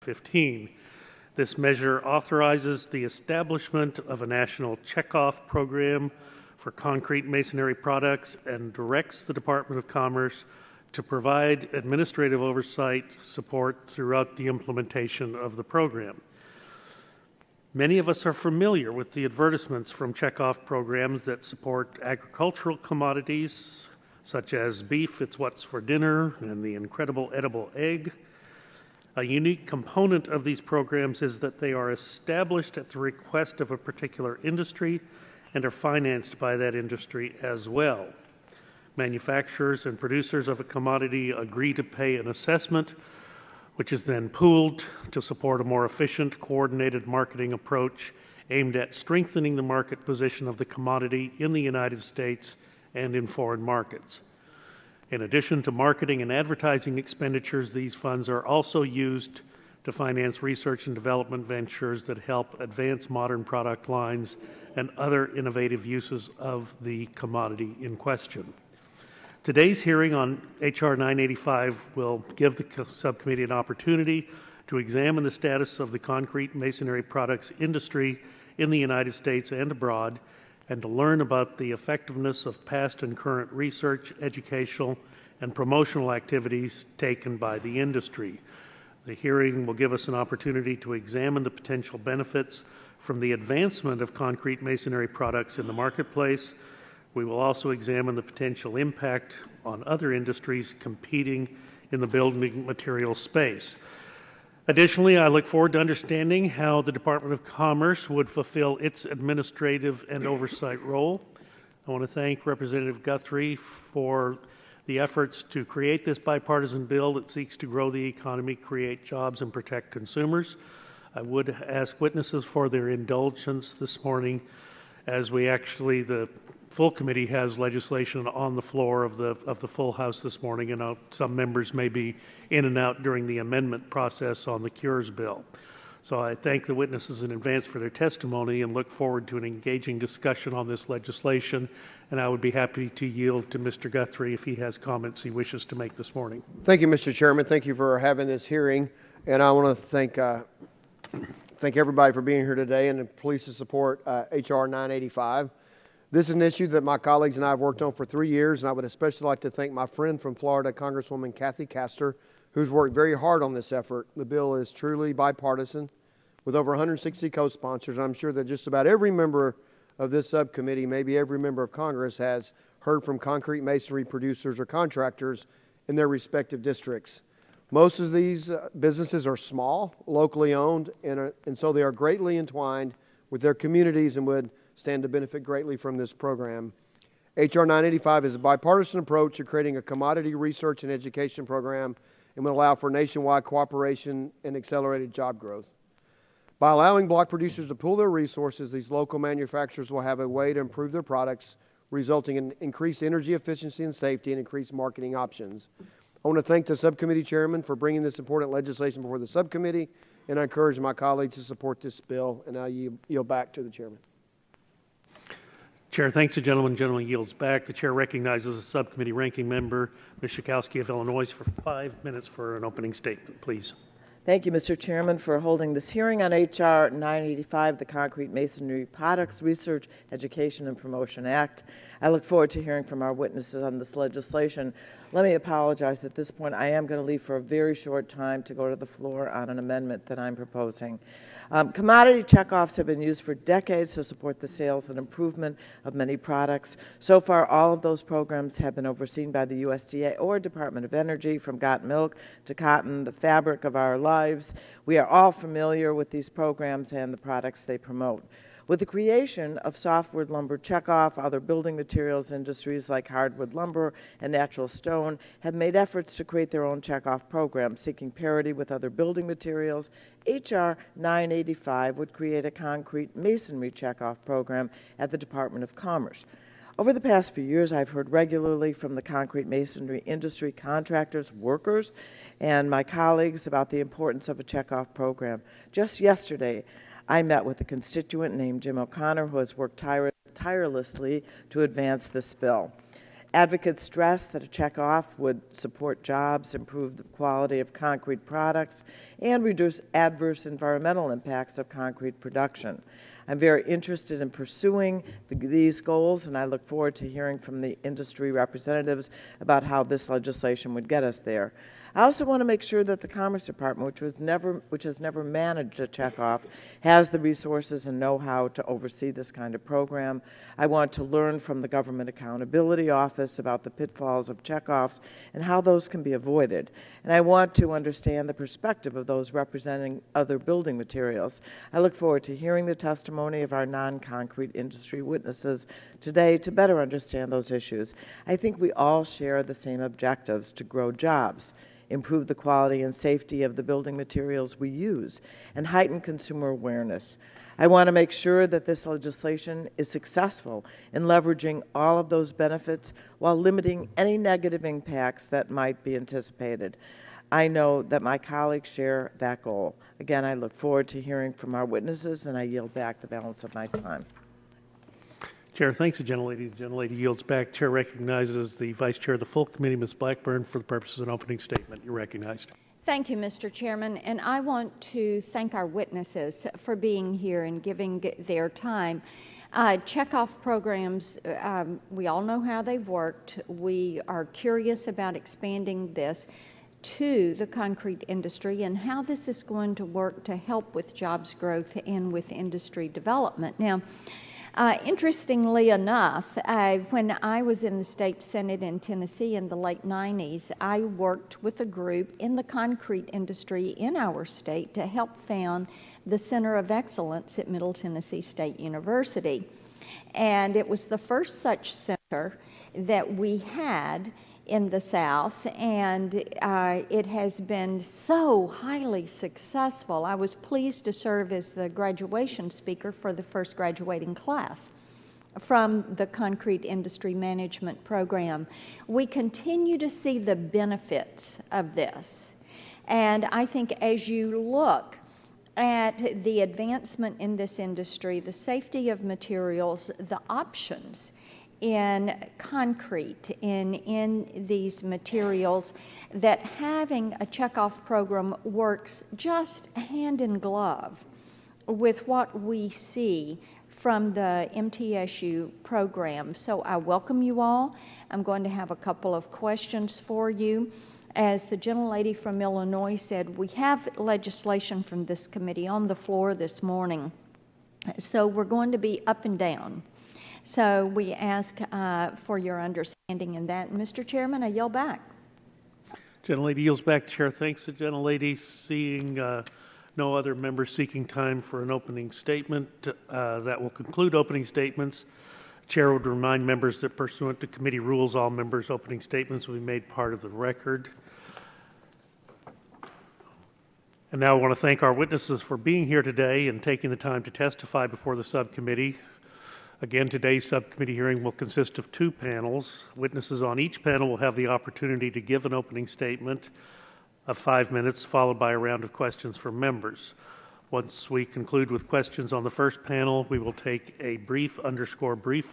2015. This measure authorizes the establishment of a national checkoff program for concrete masonry products and directs the Department of Commerce to provide administrative oversight support throughout the implementation of the program. Many of us are familiar with the advertisements from checkoff programs that support agricultural commodities such as beef, it's what's for dinner, and the incredible edible egg. A unique component of these programs is that they are established at the request of a particular industry and are financed by that industry as well. Manufacturers and producers of a commodity agree to pay an assessment, which is then pooled to support a more efficient, coordinated marketing approach aimed at strengthening the market position of the commodity in the United States and in foreign markets. In addition to marketing and advertising expenditures, these funds are also used to finance research and development ventures that help advance modern product lines and other innovative uses of the commodity in question. Today's hearing on H.R. 985 will give the subcommittee an opportunity to examine the status of the concrete masonry products industry in the United States and abroad, and to learn about the effectiveness of past and current research, educational, and promotional activities taken by the industry. The hearing will give us an opportunity to examine the potential benefits from the advancement of concrete masonry products in the marketplace. We will also examine the potential impact on other industries competing in the building material space. Additionally, I look forward to understanding how the Department of Commerce would fulfill its administrative and oversight role. I want to thank Representative Guthrie for the efforts to create this bipartisan bill that seeks to grow the economy, create jobs, and protect consumers. I would ask witnesses for their indulgence this morning as the full committee has legislation on the floor of the full House this morning, and some members may be in and out during the amendment process on the Cures bill. So I thank the witnesses in advance for their testimony and look forward to an engaging discussion on this legislation, and I would be happy to yield to Mr. Guthrie if he has comments he wishes to make this morning. Thank you, Mr. Chairman. Thank you for having this hearing, and I want to thank everybody for being here today and pleased to support H.R. 985. This is an issue that my colleagues and I have worked on for 3 years, and I would especially like to thank my friend from Florida, Congresswoman Kathy Castor, who's worked very hard on this effort. The bill is truly bipartisan with over 160 co-sponsors. I'm sure that just about every member of this subcommittee, maybe every member of Congress, has heard from concrete masonry producers or contractors in their respective districts. Most of these businesses are small, locally owned, and so they are greatly entwined with their communities and would stand to benefit greatly from this program. H.R. 985 is a bipartisan approach to creating a commodity research and education program and will allow for nationwide cooperation and accelerated job growth. By allowing block producers to pool their resources, these local manufacturers will have a way to improve their products, resulting in increased energy efficiency and safety and increased marketing options. I want to thank the subcommittee chairman for bringing this important legislation before the subcommittee, and I encourage my colleagues to support this bill, and I yield back to the chairman. Chair thanks the gentleman. The gentleman yields back. The chair recognizes the subcommittee ranking member, Ms. Schakowsky of Illinois, for 5 minutes for an opening statement, please. Thank you, Mr. Chairman, for holding this hearing on H.R. 985, the Concrete Masonry Products Research, Education, and Promotion Act. I look forward to hearing from our witnesses on this legislation. Let me apologize at this point. I am going to leave for a very short time to go to the floor on an amendment that I'm proposing. Commodity checkoffs have been used for decades to support the sales and improvement of many products. So far, all of those programs have been overseen by the USDA or Department of Energy, from got milk to cotton, the fabric of our lives. We are all familiar with these programs and the products they promote. With the creation of softwood lumber checkoff, other building materials industries like hardwood lumber and natural stone have made efforts to create their own checkoff programs, seeking parity with other building materials. H.R. 985 would create a concrete masonry checkoff program at the Department of Commerce. Over the past few years, I've heard regularly from the concrete masonry industry contractors, workers, and my colleagues about the importance of a checkoff program. Just yesterday, I met with a constituent named Jim O'Connor, who has worked tirelessly to advance this bill. Advocates stress that a checkoff would support jobs, improve the quality of concrete products, and reduce adverse environmental impacts of concrete production. I'm very interested in pursuing these goals, and I look forward to hearing from the industry representatives about how this legislation would get us there. I also want to make sure that the Commerce Department, which has never managed a checkoff, has the resources and know-how to oversee this kind of program. I want to learn from the Government Accountability Office about the pitfalls of checkoffs and how those can be avoided. And I want to understand the perspective of those representing other building materials. I look forward to hearing the testimony of our non-concrete industry witnesses today to better understand those issues. I think we all share the same objectives: to grow jobs, improve the quality and safety of the building materials we use, and heighten consumer awareness. I want to make sure that this legislation is successful in leveraging all of those benefits while limiting any negative impacts that might be anticipated. I know that my colleagues share that goal. Again, I look forward to hearing from our witnesses, and I yield back the balance of my time. Chair, thanks, the gentlelady. The gentlelady yields back. Chair recognizes the Vice Chair of the full committee, Ms. Blackburn, for the purposes of an opening statement. You're recognized. Thank you, Mr. Chairman, and I want to thank our witnesses for being here and giving their time. Checkoff programs, we all know how they've worked. We are curious about expanding this to the concrete industry and how this is going to work to help with jobs growth and with industry development. Now, interestingly enough, when I was in the state Senate in Tennessee in the late 90s, I worked with a group in the concrete industry in our state to help found the Center of Excellence at Middle Tennessee State University. And it was the first such center that we had in the South, and it has been so highly successful. I was pleased to serve as the graduation speaker for the first graduating class from the concrete industry management program. We continue to see the benefits of this, and I think as you look at the advancement in this industry, the safety of materials, the options in concrete, in these materials, that having a checkoff program works just hand in glove with what we see from the MTSU program. So I welcome you all. I'm going to have a couple of questions for you. As the gentlelady from Illinois said, we have legislation from this committee on the floor this morning. So we're going to be up and down. So we ask for your understanding in that. Mr. Chairman, I yield back. Gentlelady yields back. Chair thanks the gentlelady. Seeing no other members seeking time for an opening statement, that will conclude opening statements. Chair would remind members that pursuant to committee rules, all members' opening statements will be made part of the record. And now I want to thank our witnesses for being here today and taking the time to testify before the subcommittee. Again, today's subcommittee hearing will consist of two panels. Witnesses on each panel will have the opportunity to give an opening statement of 5 minutes, followed by a round of questions from members. Once we conclude with questions on the first panel, we will take a brief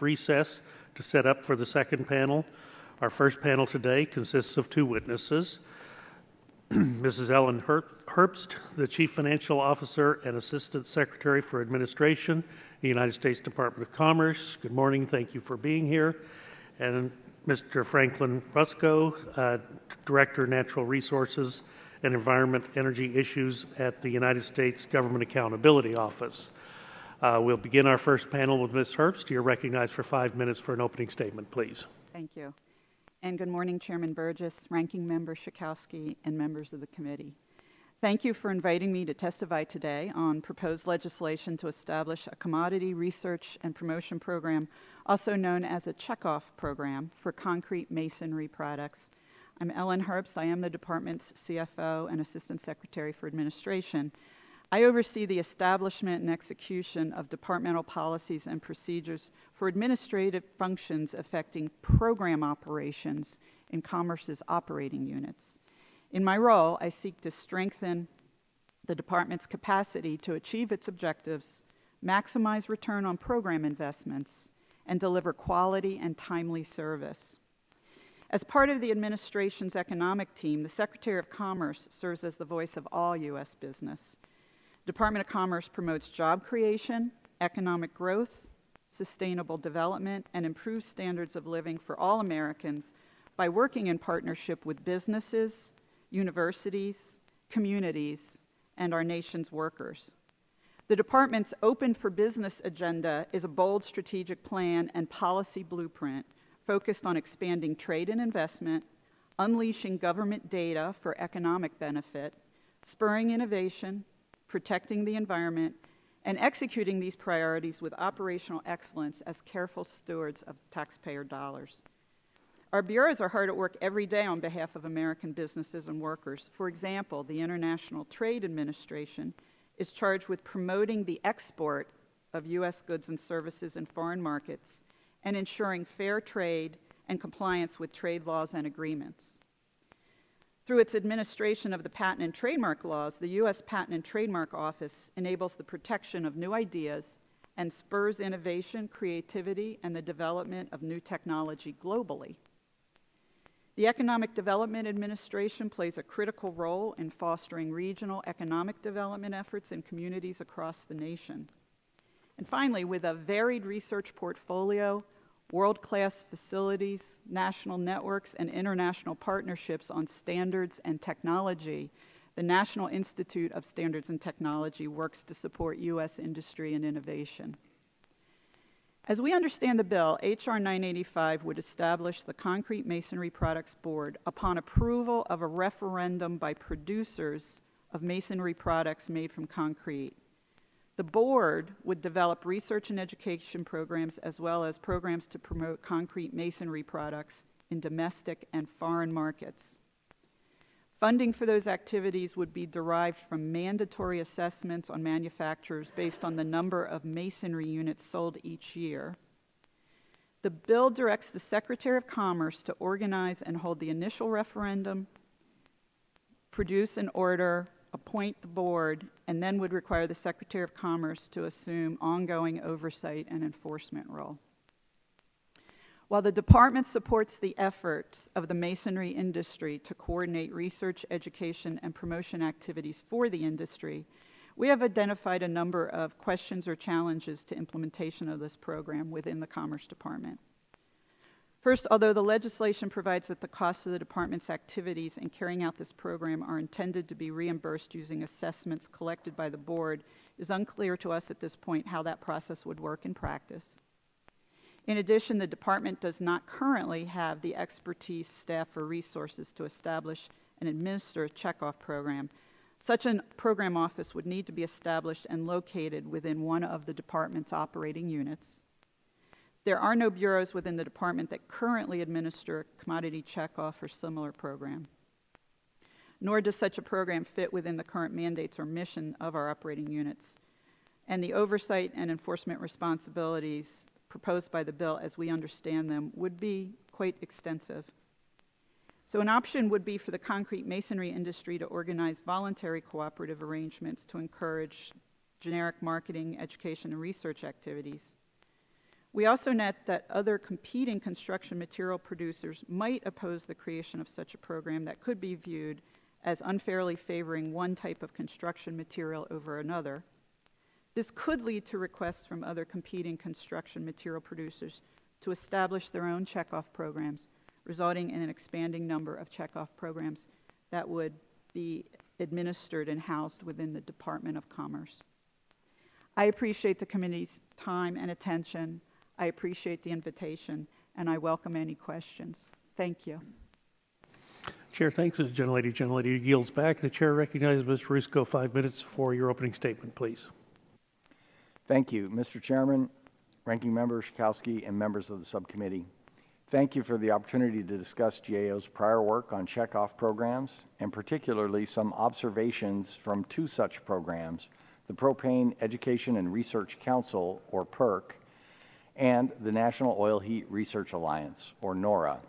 recess to set up for the second panel. Our first panel today consists of two witnesses. Mrs. Ellen Herbst, the Chief Financial Officer and Assistant Secretary for Administration, the United States Department of Commerce. Good morning. Thank you for being here. And Mr. Franklin Rusco, Director, Natural Resources and Environment Energy Issues at the United States Government Accountability Office. We'll begin our first panel with Ms. Herbst. You're recognized for 5 minutes for an opening statement, please. Thank you. And good morning, Chairman Burgess, Ranking Member Schakowsky, and members of the committee. Thank you for inviting me to testify today on proposed legislation to establish a commodity research and promotion program, also known as a checkoff program for concrete masonry products. I'm Ellen Herbst. I am the department's CFO and Assistant Secretary for Administration. I oversee the establishment and execution of departmental policies and procedures for administrative functions affecting program operations in Commerce's operating units. In my role, I seek to strengthen the department's capacity to achieve its objectives, maximize return on program investments, and deliver quality and timely service. As part of the administration's economic team, the Secretary of Commerce serves as the voice of all U.S. business. Department of Commerce promotes job creation, economic growth, sustainable development, and improved standards of living for all Americans by working in partnership with businesses, universities, communities, and our nation's workers. The department's Open for Business agenda is a bold strategic plan and policy blueprint focused on expanding trade and investment, unleashing government data for economic benefit, spurring innovation, protecting the environment, and executing these priorities with operational excellence as careful stewards of taxpayer dollars. Our bureaus are hard at work every day on behalf of American businesses and workers. For example, the International Trade Administration is charged with promoting the export of U.S. goods and services in foreign markets and ensuring fair trade and compliance with trade laws and agreements. Through its administration of the patent and trademark laws, the U.S. Patent and Trademark Office enables the protection of new ideas and spurs innovation, creativity, and the development of new technology globally. The Economic Development Administration plays a critical role in fostering regional economic development efforts in communities across the nation. And finally, with a varied research portfolio, world-class facilities, national networks, and international partnerships on standards and technology, the National Institute of Standards and Technology works to support U.S. industry and innovation. As we understand the bill, H.R. 985 would establish the Concrete Masonry Products Board upon approval of a referendum by producers of masonry products made from concrete. The board would develop research and education programs as well as programs to promote concrete masonry products in domestic and foreign markets. Funding for those activities would be derived from mandatory assessments on manufacturers based on the number of masonry units sold each year. The bill directs the Secretary of Commerce to organize and hold the initial referendum, produce an order, appoint the board, and then would require the Secretary of Commerce to assume ongoing oversight and enforcement role. While the department supports the efforts of the masonry industry to coordinate research, education, and promotion activities for the industry, we have identified a number of questions or challenges to implementation of this program within the Commerce Department. First, although the legislation provides that the costs of the department's activities in carrying out this program are intended to be reimbursed using assessments collected by the board, it is unclear to us at this point how that process would work in practice. In addition, the department does not currently have the expertise, staff, or resources to establish and administer a checkoff program. Such a program office would need to be established and located within one of the department's operating units. There are no bureaus within the department that currently administer a commodity checkoff or similar program. Nor does such a program fit within the current mandates or mission of our operating units. And the oversight and enforcement responsibilities proposed by the bill, as we understand them, would be quite extensive. So an option would be for the concrete masonry industry to organize voluntary cooperative arrangements to encourage generic marketing, education, and research activities. We also note that other competing construction material producers might oppose the creation of such a program that could be viewed as unfairly favoring one type of construction material over another. This could lead to requests from other competing construction material producers to establish their own checkoff programs, resulting in an expanding number of checkoff programs that would be administered and housed within the Department of Commerce. I appreciate the committee's time and attention. I appreciate the invitation, and I welcome any questions. Thank you. Chair thanks the gentlelady yields back. The chair recognizes Ms. Rusco 5 minutes for your opening statement, please. Thank you, Mr. Chairman, Ranking Member Schakowsky, and members of the subcommittee. Thank you for the opportunity to discuss GAO's prior work on checkoff programs, and particularly some observations from two such programs, the Propane Education and Research Council, or PERC, and the National Oil Heat Research Alliance, or NORA.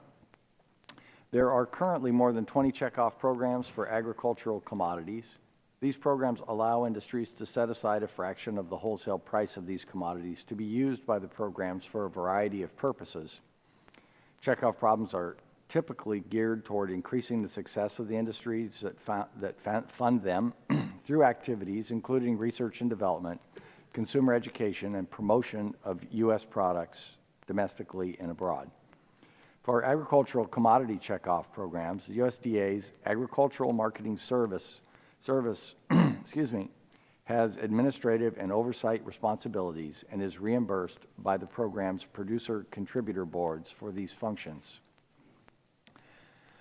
There are currently more than 20 checkoff programs for agricultural commodities. These programs allow industries to set aside a fraction of the wholesale price of these commodities to be used by the programs for a variety of purposes. Checkoff typically geared toward increasing the success of the industries that fund them through activities including research and development, consumer education, and promotion of U.S. products domestically and abroad. For agricultural commodity checkoff programs, the USDA's Agricultural Marketing Service excuse me, has administrative and oversight responsibilities and is reimbursed by the program's producer-contributor boards for these functions.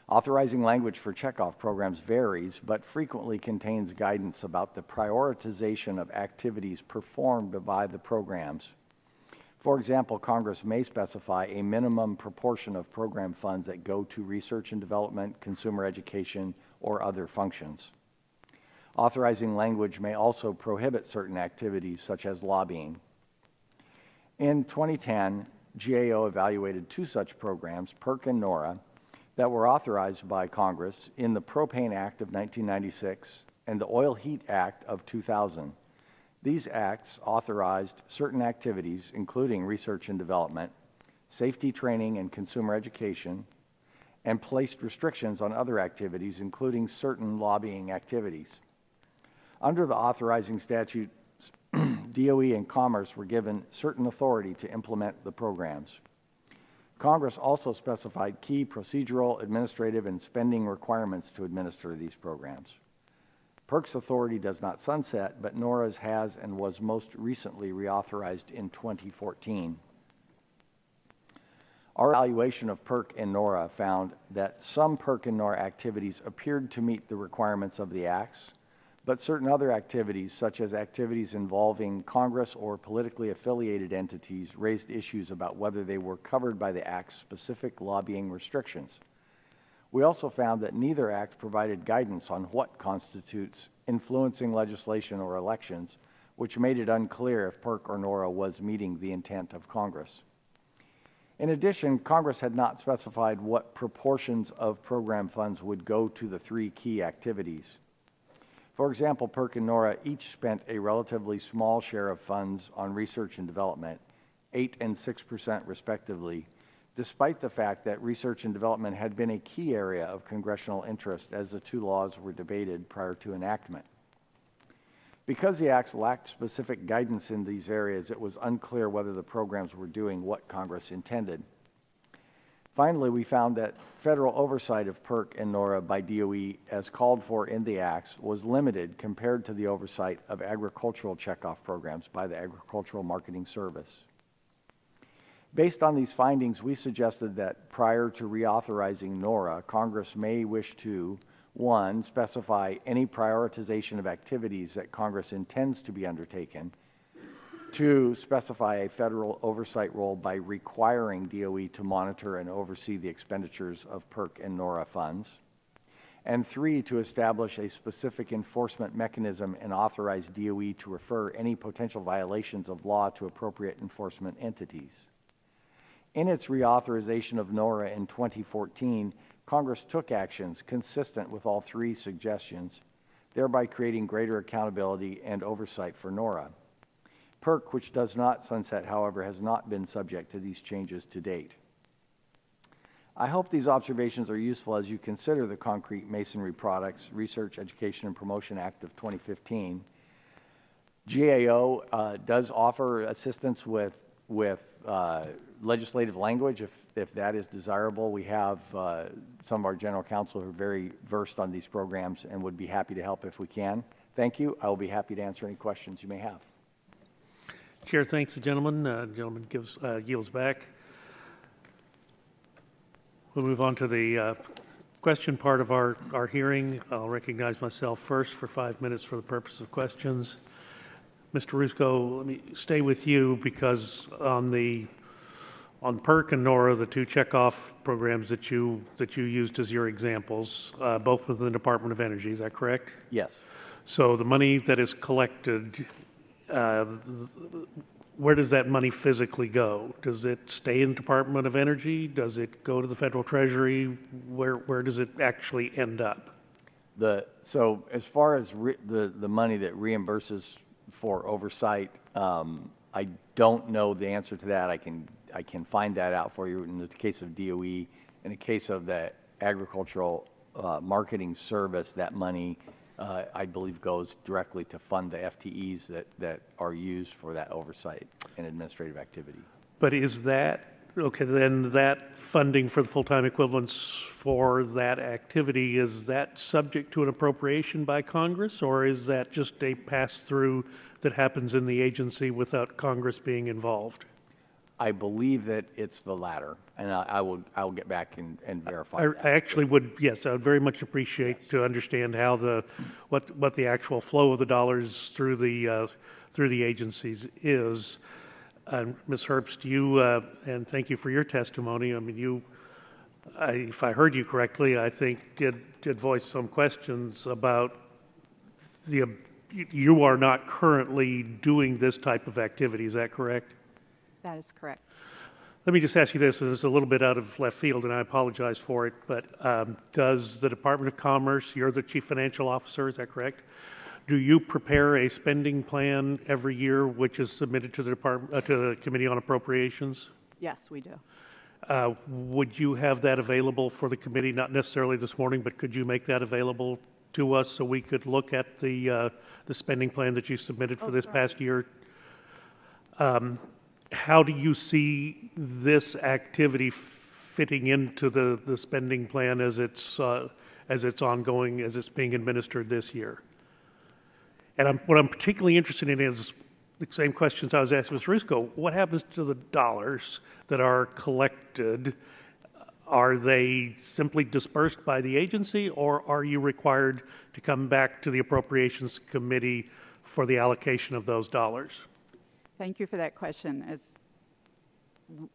Authorizing language for checkoff programs varies, but frequently contains guidance about the prioritization of activities performed by the programs. For example, Congress may specify a minimum proportion of program funds that go to research and development, consumer education, or other functions. Authorizing language may also prohibit certain activities such as lobbying. In 2010, GAO evaluated 2 such programs, PERC and NORA, that were authorized by Congress in the Propane Act of 1996 and the Oil Heat Act of 2000. These acts authorized certain activities, including research and development, safety training and consumer education, and placed restrictions on other activities, including certain lobbying activities. Under the authorizing statutes, DOE and Commerce were given certain authority to implement the programs. Congress also specified key procedural, administrative, and spending requirements to administer these programs. PERC's authority does not sunset, but NORA's has and was most recently reauthorized in 2014. Our evaluation of PERC and NORA found that some PERC and NORA activities appeared to meet the requirements of the acts, but certain other activities, such as activities involving Congress or politically affiliated entities, raised issues about whether they were covered by the Act's specific lobbying restrictions. We also found that neither Act provided guidance on what constitutes influencing legislation or elections, which made it unclear if PERC or NORA was meeting the intent of Congress. In addition, Congress had not specified what proportions of program funds would go to the 3 key activities. For example, PERC and NORA each spent a relatively small share of funds on research and development, 8% and 6% respectively, despite the fact that research and development had been a key area of congressional interest as the 2 laws were debated prior to enactment. Because the acts lacked specific guidance in these areas, it was unclear whether the programs were doing what Congress intended. Finally, we found that federal oversight of PERC and NORA by DOE, as called for in the acts, was limited compared to the oversight of agricultural checkoff programs by the Agricultural Marketing Service. Based on these findings, we suggested that prior to reauthorizing NORA, Congress may wish to, 1, specify any prioritization of activities that Congress intends to be undertaken, 2, specify a federal oversight role by requiring DOE to monitor and oversee the expenditures of PERC and NORA funds, and 3, to establish a specific enforcement mechanism and authorize DOE to refer any potential violations of law to appropriate enforcement entities. In its reauthorization of NORA in 2014, Congress took actions consistent with all 3 suggestions, thereby creating greater accountability and oversight for NORA. PERC, which does not sunset, however, has not been subject to these changes to date. I hope these observations are useful as you consider the Concrete Masonry Products Research, Education, and Promotion Act of 2015. GAO does offer assistance with legislative language if that is desirable. We have some of our general counsel who are very versed on these programs and would be happy to help if we can. Thank you. I will be happy to answer any questions you may have. Chair thanks the gentleman. Gentleman yields back. We'll move on to the question part of our hearing. I'll recognize myself first for 5 minutes for the purpose of questions. Mr. Rusko, let me stay with you because on PERC and NORA, the 2 checkoff programs that you used as your examples, both within the Department of Energy, is that correct? Yes. So the money that is collected, where does that money physically go? Does it stay in the Department of Energy? Does it go to the Federal Treasury? Where does it actually end up? So as far as the money that reimburses for oversight, I don't know the answer to that. I can find that out for you. In the case of DOE, In the case of the agricultural marketing service, that money, I believe, goes directly to fund the FTEs that are used for that oversight and administrative activity. But is that, okay, then that funding for the full-time equivalents for that activity, is that subject to an appropriation by Congress, or is that just a pass-through that happens in the agency without Congress being involved? I believe that it's the latter, and I will get back and verify that. I actually would, yes, I would very much appreciate to understand how what the actual flow of the dollars through the agencies is. Ms. Herbst, you, and thank you for your testimony. I mean, if I heard you correctly, I think did voice some questions about you are not currently doing this type of activity. Is that correct? That is correct. Let me just ask you this, and it's a little bit out of left field, and I apologize for it, but does the Department of Commerce, you're the Chief Financial Officer, is that correct? Do you prepare a spending plan every year which is submitted to the Committee on Appropriations? Yes, we do. Would you have that available for the committee, not necessarily this morning, but could you make that available to us so we could look at the spending plan that you submitted for this past year? How do you see this activity fitting into the spending plan as it's ongoing, as it's being administered this year? And what I'm particularly interested in is the same questions I was asking Ms. Rusko. What happens to the dollars that are collected? Are they simply dispersed by the agency, or are you required to come back to the Appropriations Committee for the allocation of those dollars? Thank you for that question.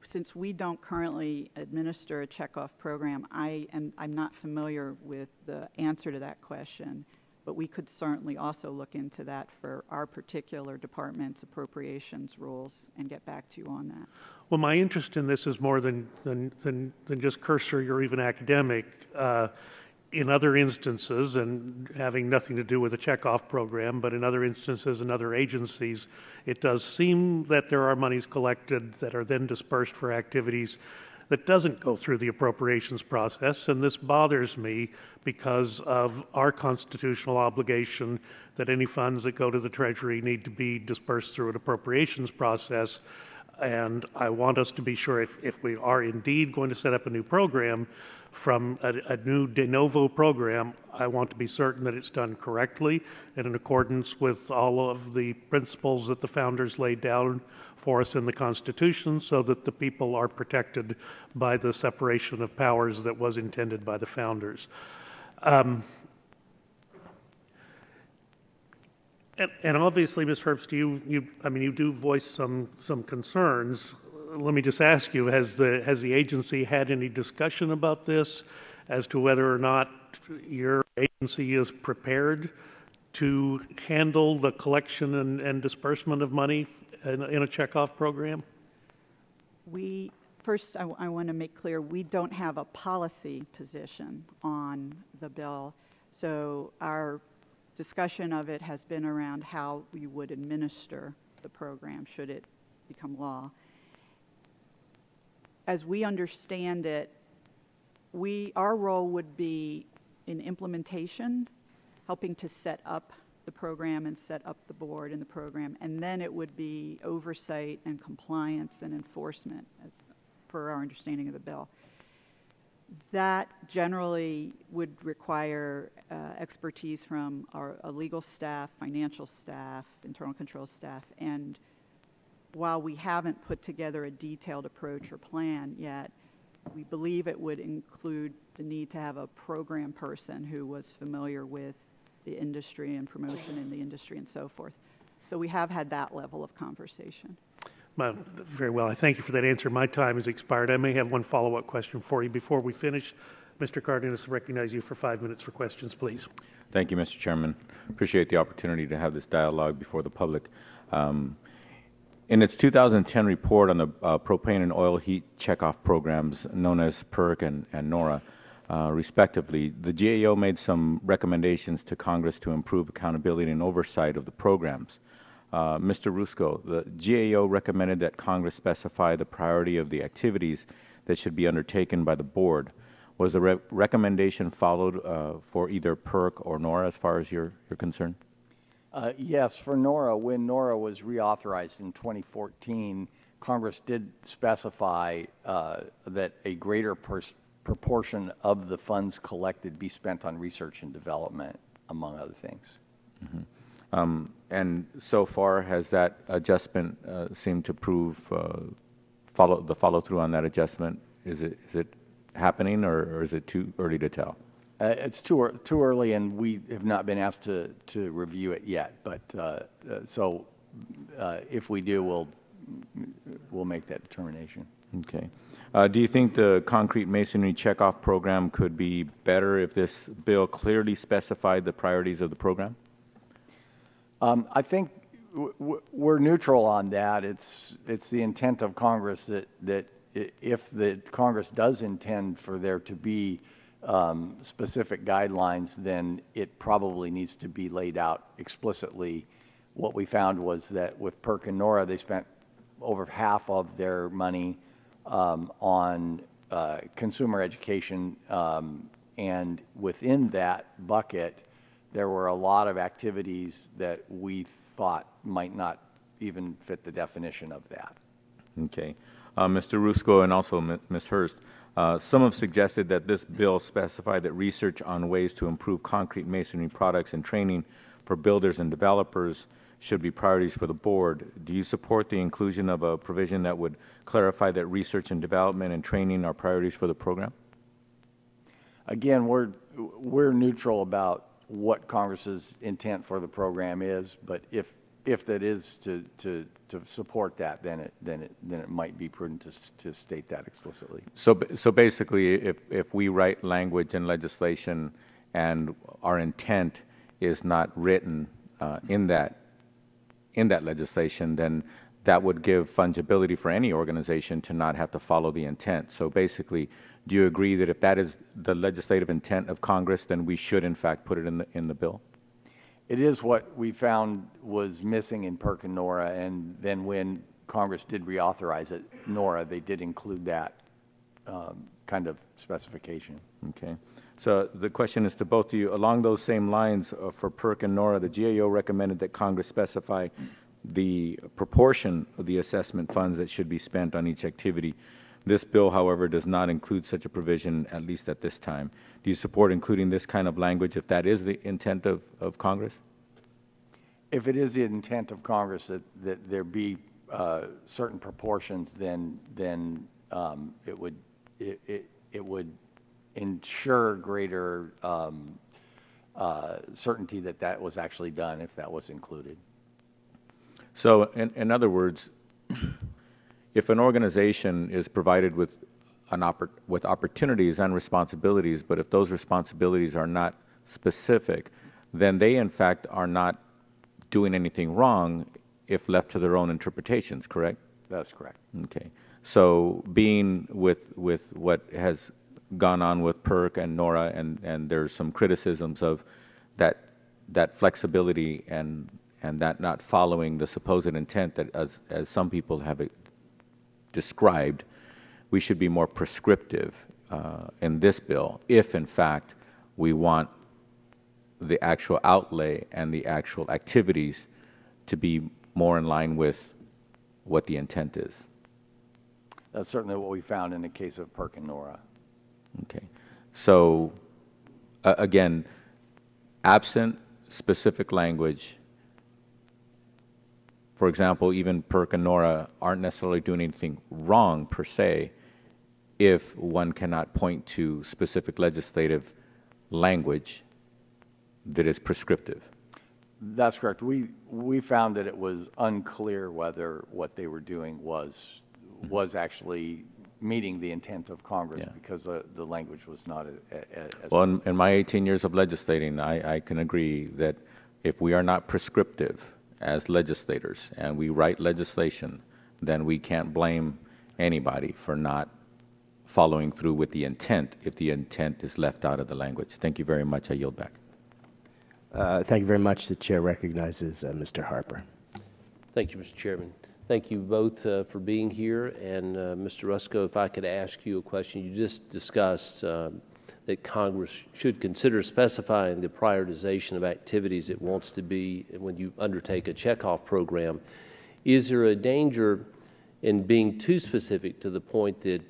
Since we don't currently administer a checkoff program, I'm not familiar with the answer to that question, but we could certainly also look into that for our particular department's appropriations rules and get back to you on that. Well, my interest in this is more than just cursory or even academic. In other instances, and having nothing to do with the checkoff program, but in other instances and other agencies, it does seem that there are monies collected that are then dispersed for activities that doesn't go through the appropriations process, and this bothers me because of our constitutional obligation that any funds that go to the Treasury need to be dispersed through an appropriations process. And I want us to be sure if we are indeed going to set up a new program, from a new de novo program, I want to be certain that it's done correctly and in accordance with all of the principles that the founders laid down for us in the Constitution, so that the people are protected by the separation of powers that was intended by the founders. And obviously, Ms. Herbst, you do voice some concerns. Let me just ask you: has the agency had any discussion about this, as to whether or not your agency is prepared to handle the collection and disbursement of money in a checkoff program? First, I want to make clear we don't have a policy position on the bill, so our discussion of it has been around how we would administer the program should it become law. As we understand it, our role would be in implementation, helping to set up the program and set up the board and the program, and then it would be oversight and compliance and enforcement as per our understanding of the bill. That generally would require expertise from our legal staff, financial staff, internal control staff, and while we haven't put together a detailed approach or plan yet, we believe it would include the need to have a program person who was familiar with the industry and promotion in the industry and so forth. So we have had that level of conversation. Well, very well. I thank you for that answer. My time has expired. I may have one follow-up question for you before we finish. Mr. Cardenas, I recognize you for 5 minutes for questions, please. Thank you, Mr. Chairman. Appreciate the opportunity to have this dialogue before the public. In its 2010 report on the propane and oil heat checkoff programs, known as PERC and NORA, respectively, the GAO made some recommendations to Congress to improve accountability and oversight of the programs. Mr. Rusko, the GAO recommended that Congress specify the priority of the activities that should be undertaken by the board. Was the recommendation followed for either PERC or NORA as far as you're concerned? Yes, for NORA, when NORA was reauthorized in 2014, Congress did specify that a greater proportion of the funds collected be spent on research and development, among other things. Mm-hmm. And so far, has that adjustment seemed to prove the follow-through on that adjustment? Is it happening, or is it too early to tell? It's too early, and we have not been asked to review it yet. But so if we do, we'll make that determination. Okay. Do you think the concrete masonry checkoff program could be better if this bill clearly specified the priorities of the program? I think we're neutral on that. It's the intent of Congress that if the Congress does intend for there to be specific guidelines, then it probably needs to be laid out explicitly. What we found was that with PERC and NORA, they spent over half of their money on consumer education, and within that bucket, there were a lot of activities that we thought might not even fit the definition of that. Okay. Mr. Rusco and also Ms. Hurst, some have suggested that this bill specify that research on ways to improve concrete masonry products and training for builders and developers should be priorities for the board. Do you support the inclusion of a provision that would clarify that research and development and training are priorities for the program? Again, we're neutral about what Congress's intent for the program is, but if that is to support that, then it might be prudent to state that explicitly. So basically, if we write language in legislation and our intent is not written in that legislation, then that would give fungibility for any organization to not have to follow the intent. So basically, do you agree that if that is the legislative intent of Congress, then we should in fact put it in the bill? It is what we found was missing in PERC and NORA, and then when Congress did reauthorize it, NORA, they did include that kind of specification. Okay. So the question is to both of you. Along those same lines, for PERC and NORA, the GAO recommended that Congress specify the proportion of the assessment funds that should be spent on each activity. This bill, however, does not include such a provision, at least at this time. Do you support including this kind of language if that is the intent of Congress? If it is the intent of Congress that there be certain proportions, then it would ensure greater certainty that was actually done if that was included. So, in other words, if an organization is provided with opportunities and responsibilities, but if those responsibilities are not specific, then they in fact are not doing anything wrong if left to their own interpretations, correct? That's correct. Okay. So being with what has gone on with PERC and NORA, and there's some criticisms of that flexibility and that not following the supposed intent that as some people have described, we should be more prescriptive in this bill if in fact we want the actual outlay and the actual activities to be more in line with what the intent is. That's certainly what we found in the case of PERC and NORA. Okay. So, again, absent specific language, for example, even PERC and NORA aren't necessarily doing anything wrong per se if one cannot point to specific legislative language that is prescriptive. That's correct. We found that it was unclear whether what they were doing was actually meeting the intent of Congress, Yeah. because the language was not as Well, in my 18 years of legislating, I can agree that if we are not prescriptive as legislators and we write legislation, then we can't blame anybody for not following through with the intent if the intent is left out of the language. Thank you very much. I yield back. Thank you very much. The chair recognizes Mr. Harper. Thank you, Mr. Chairman. Thank you both for being here. And Mr. Rusko, if I could ask you a question. You just discussed that Congress should consider specifying the prioritization of activities it wants to be when you undertake a checkoff program. Is there a danger in being too specific to the point that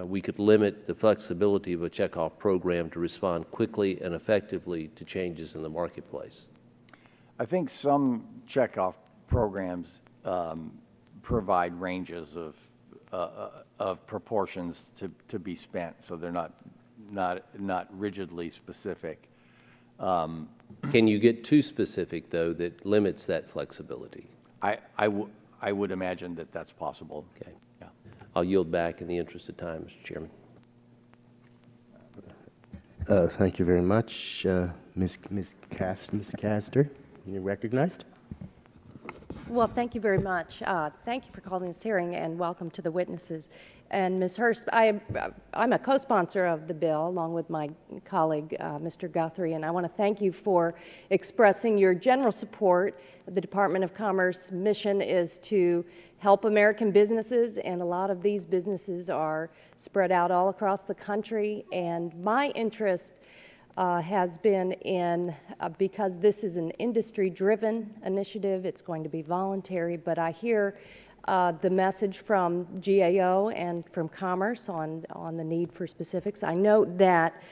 we could limit the flexibility of a checkoff program to respond quickly and effectively to changes in the marketplace? I think some checkoff programs provide ranges of proportions to be spent, so they're not rigidly specific. Can you get too specific, though, that limits that flexibility? I would imagine that that's possible. Okay. Yeah. I'll yield back in the interest of time, Mr. Chairman. Thank you very much. Ms. Castor, you're recognized. Well, thank you very much. Thank you for calling this hearing, and welcome to the witnesses. And Ms. Hurst, I'm a co-sponsor of the bill, along with my colleague, Mr. Guthrie, and I want to thank you for expressing your general support. The Department of Commerce mission is to help American businesses, and a lot of these businesses are spread out all across the country. And my interest has been in, because this is an industry-driven initiative, it's going to be voluntary, but I hear the message from GAO and from Commerce on the need for specifics. I note that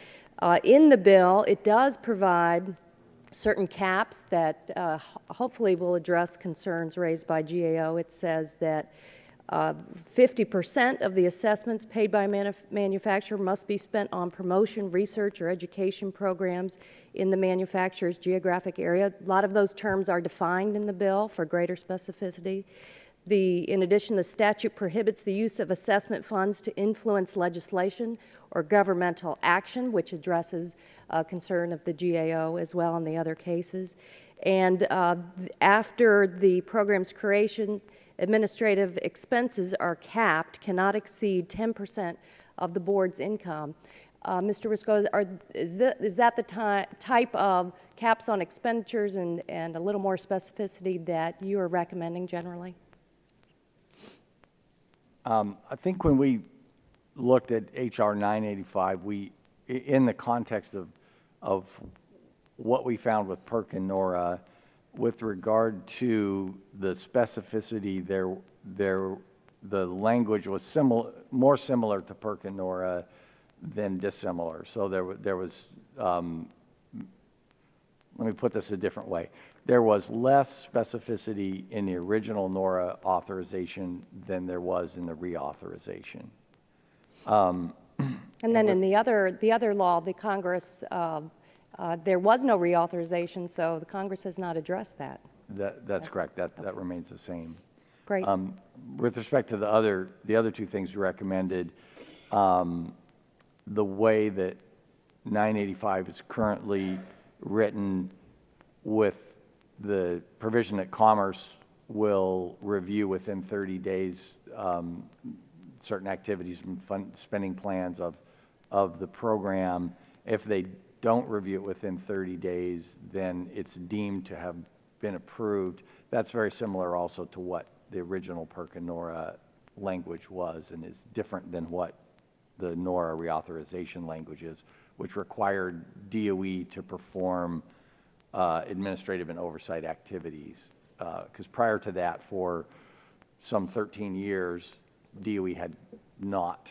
in the bill, it does provide certain caps that hopefully will address concerns raised by GAO. It says that 50% of the assessments paid by a manufacturer must be spent on promotion, research, or education programs in the manufacturer's geographic area. A lot of those terms are defined in the bill for greater specificity. In addition, the statute prohibits the use of assessment funds to influence legislation or governmental action, which addresses concern of the GAO as well in the other cases. And after the program's creation, administrative expenses are capped, cannot exceed 10% of the board's income. Mr. Risco, is that the type of caps on expenditures and a little more specificity that you are recommending generally? I think when we looked at H.R. 985, in the context of what we found with PERC and NORA, with regard to the specificity, the language was more similar to PERC and NORA than dissimilar. So there was, let me put this a different way. There was less specificity in the original NORA authorization than there was in the reauthorization. And then in the other law, the Congress, there was no reauthorization, so the Congress has not addressed that. That's correct. That remains the same. Great. With respect to the other two things you recommended, the way that 985 is currently written, with the provision that Commerce will review within 30 days certain activities and spending plans of the program. If they don't review it within 30 days, then it's deemed to have been approved. That's very similar also to what the original PERC and NORA language was, and is different than what the NORA reauthorization language is, which required DOE to perform administrative and oversight activities. Because prior to that, for some 13 years, DOE had not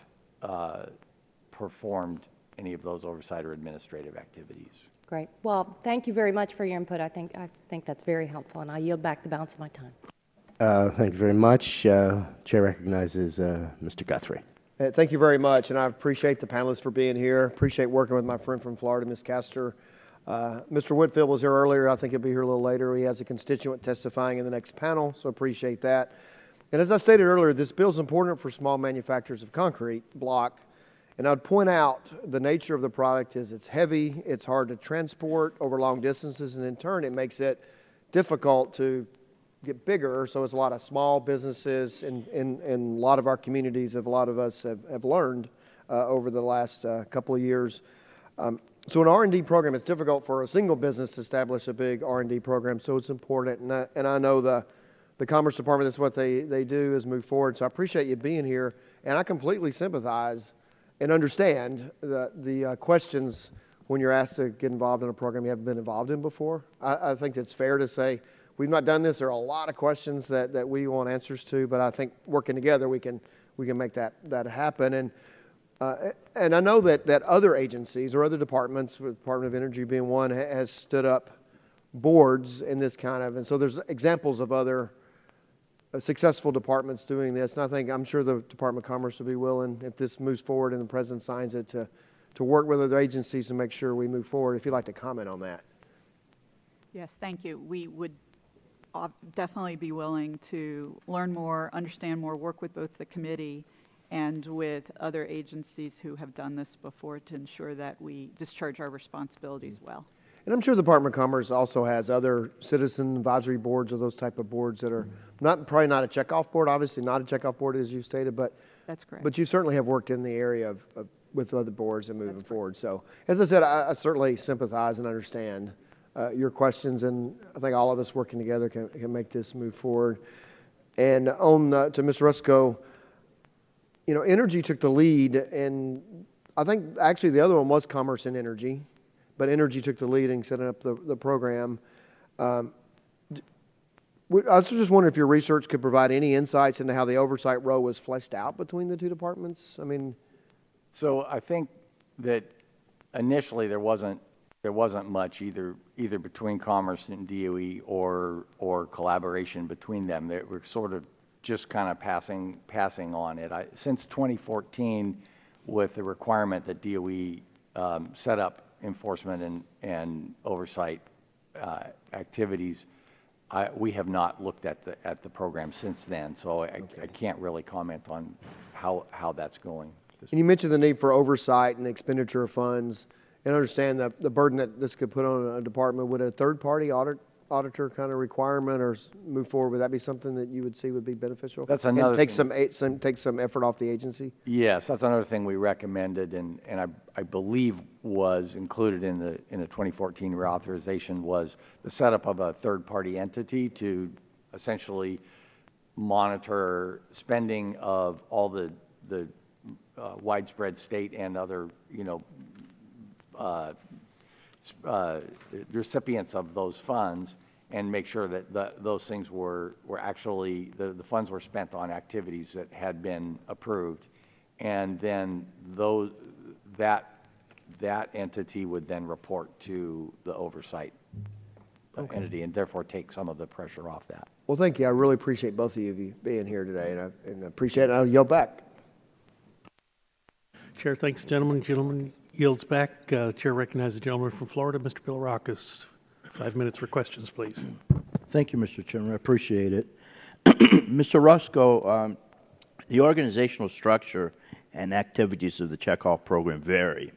performed any of those oversight or administrative activities. Great. Well, thank you very much for your input. I think that's very helpful, and I yield back the balance of my time. Thank you very much. Chair recognizes Mr. Guthrie. Thank you very much, and I appreciate the panelists for being here. Appreciate working with my friend from Florida, Ms. Castor. Mr. Whitfield was here earlier. I think he'll be here a little later. He has a constituent testifying in the next panel, so appreciate that. And as I stated earlier, this bill is important for small manufacturers of concrete block. And I'd point out the nature of the product is it's heavy, it's hard to transport over long distances, and in turn it makes it difficult to get bigger. So it's a lot of small businesses in a lot of our communities, a lot of us have learned over the last couple of years. So an R&D program, it's difficult for a single business to establish a big R&D program, so it's important. And I know the the Commerce Department, that's what they do, is move forward. So I appreciate you being here, and I completely sympathize and understand the questions when you're asked to get involved in a program you haven't been involved in before. I think it's fair to say, we've not done this. There are a lot of questions that we want answers to, but I think working together, we can make that happen. And I know that other agencies or other departments, with Department of Energy being one, has stood up boards in this kind of, and so there's examples of other successful departments doing this. And I'm sure the Department of Commerce will be willing, if this moves forward and the President signs it, to work with other agencies to make sure we move forward. If you'd like to comment on that. Yes, thank you. We would definitely be willing to learn more, understand more, work with both the committee and with other agencies who have done this before to ensure that we discharge our responsibilities well. And I'm sure the Department of Commerce also has other citizen advisory boards or those type of boards that are probably not a checkoff board, obviously not a checkoff board as you stated, but that's correct. But you certainly have worked in the area with other boards and moving forward. So as I said, I certainly sympathize and understand your questions, and I think all of us working together can make this move forward. And to Ms. Rusko, energy took the lead, and I think actually the other one was commerce and energy, but energy took the lead in setting up the program. I was just wondering if your research could provide any insights into how the oversight role was fleshed out between the two departments. So I think that initially there wasn't much either between Commerce and DOE or collaboration between them. They were sort of just kind of passing on it. Since 2014, with the requirement that DOE set up enforcement and oversight activities, we have not looked at the program since then. So I can't really comment on how that's going. And you mentioned the need for oversight and the expenditure of funds, and understand the burden that this could put on a department. Would a third-party auditor kind of requirement or move forward? Would that be something that you would see would be beneficial? That's another thing. Take some effort off the agency? Yes, that's another thing we recommended, and I believe was included in the 2014 reauthorization was the setup of a third-party entity to essentially monitor spending of all the widespread state and other, recipients of those funds, and make sure that those things were actually, the funds were spent on activities that had been approved. And then that entity would then report to the oversight entity, and therefore take some of the pressure off that. Well, thank you. I really appreciate both of you being here today, and I appreciate it. I'll yield back. Chair thanks the gentleman. Gentleman yields back. Chair recognizes the gentleman from Florida, Mr. Bill Rockus. 5 minutes for questions, please. Thank you, Mr. Chairman. I appreciate it. Mr. Rusko, the organizational structure and activities of the checkoff program vary.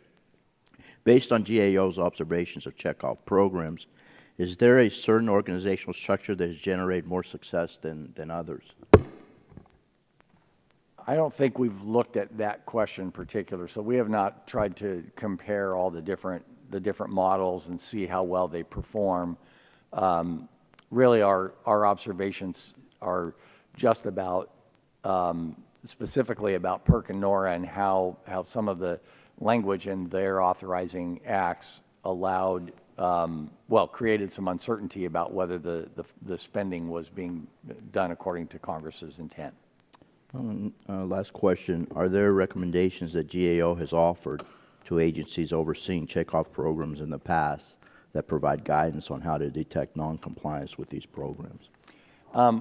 Based on GAO's observations of checkoff programs, is there a certain organizational structure that has generated more success than others? I don't think we've looked at that question in particular, so we have not tried to compare all the different models and see how well they perform. Really, our observations are just about specifically about PERC and NORA, and how some of the language in their authorizing acts allowed, created some uncertainty about whether the spending was being done according to Congress's intent. Last question. Are there recommendations that GAO has offered to agencies overseeing checkoff programs in the past that provide guidance on how to detect noncompliance with these programs?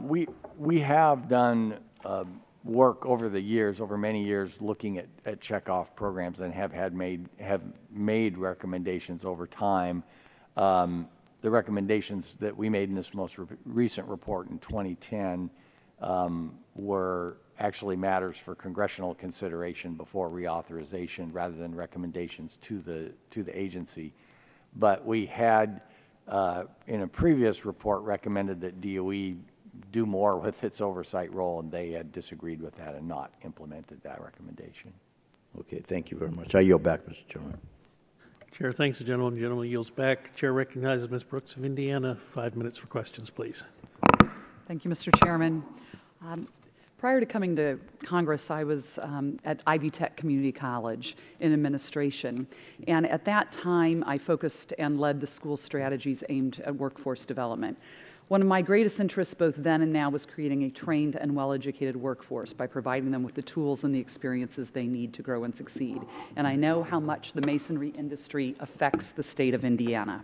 We have done work over many years, looking at checkoff programs, and have made recommendations over time. The recommendations that we made in this most recent report in 2010 were actually matters for congressional consideration before reauthorization, rather than recommendations to the agency. But we had, in a previous report, recommended that DOE do more with its oversight role, and they had disagreed with that and not implemented that recommendation. Okay, thank you very much. I yield back, Mr. Chairman. Chair thanks the gentleman. The gentleman yields back. Chair recognizes Ms. Brooks of Indiana. 5 minutes for questions, please. Thank you, Mr. Chairman. Prior to coming to Congress, I was at Ivy Tech Community College in administration. And at that time, I focused and led the school strategies aimed at workforce development. One of my greatest interests both then and now was creating a trained and well-educated workforce by providing them with the tools and the experiences they need to grow and succeed. And I know how much the masonry industry affects the state of Indiana.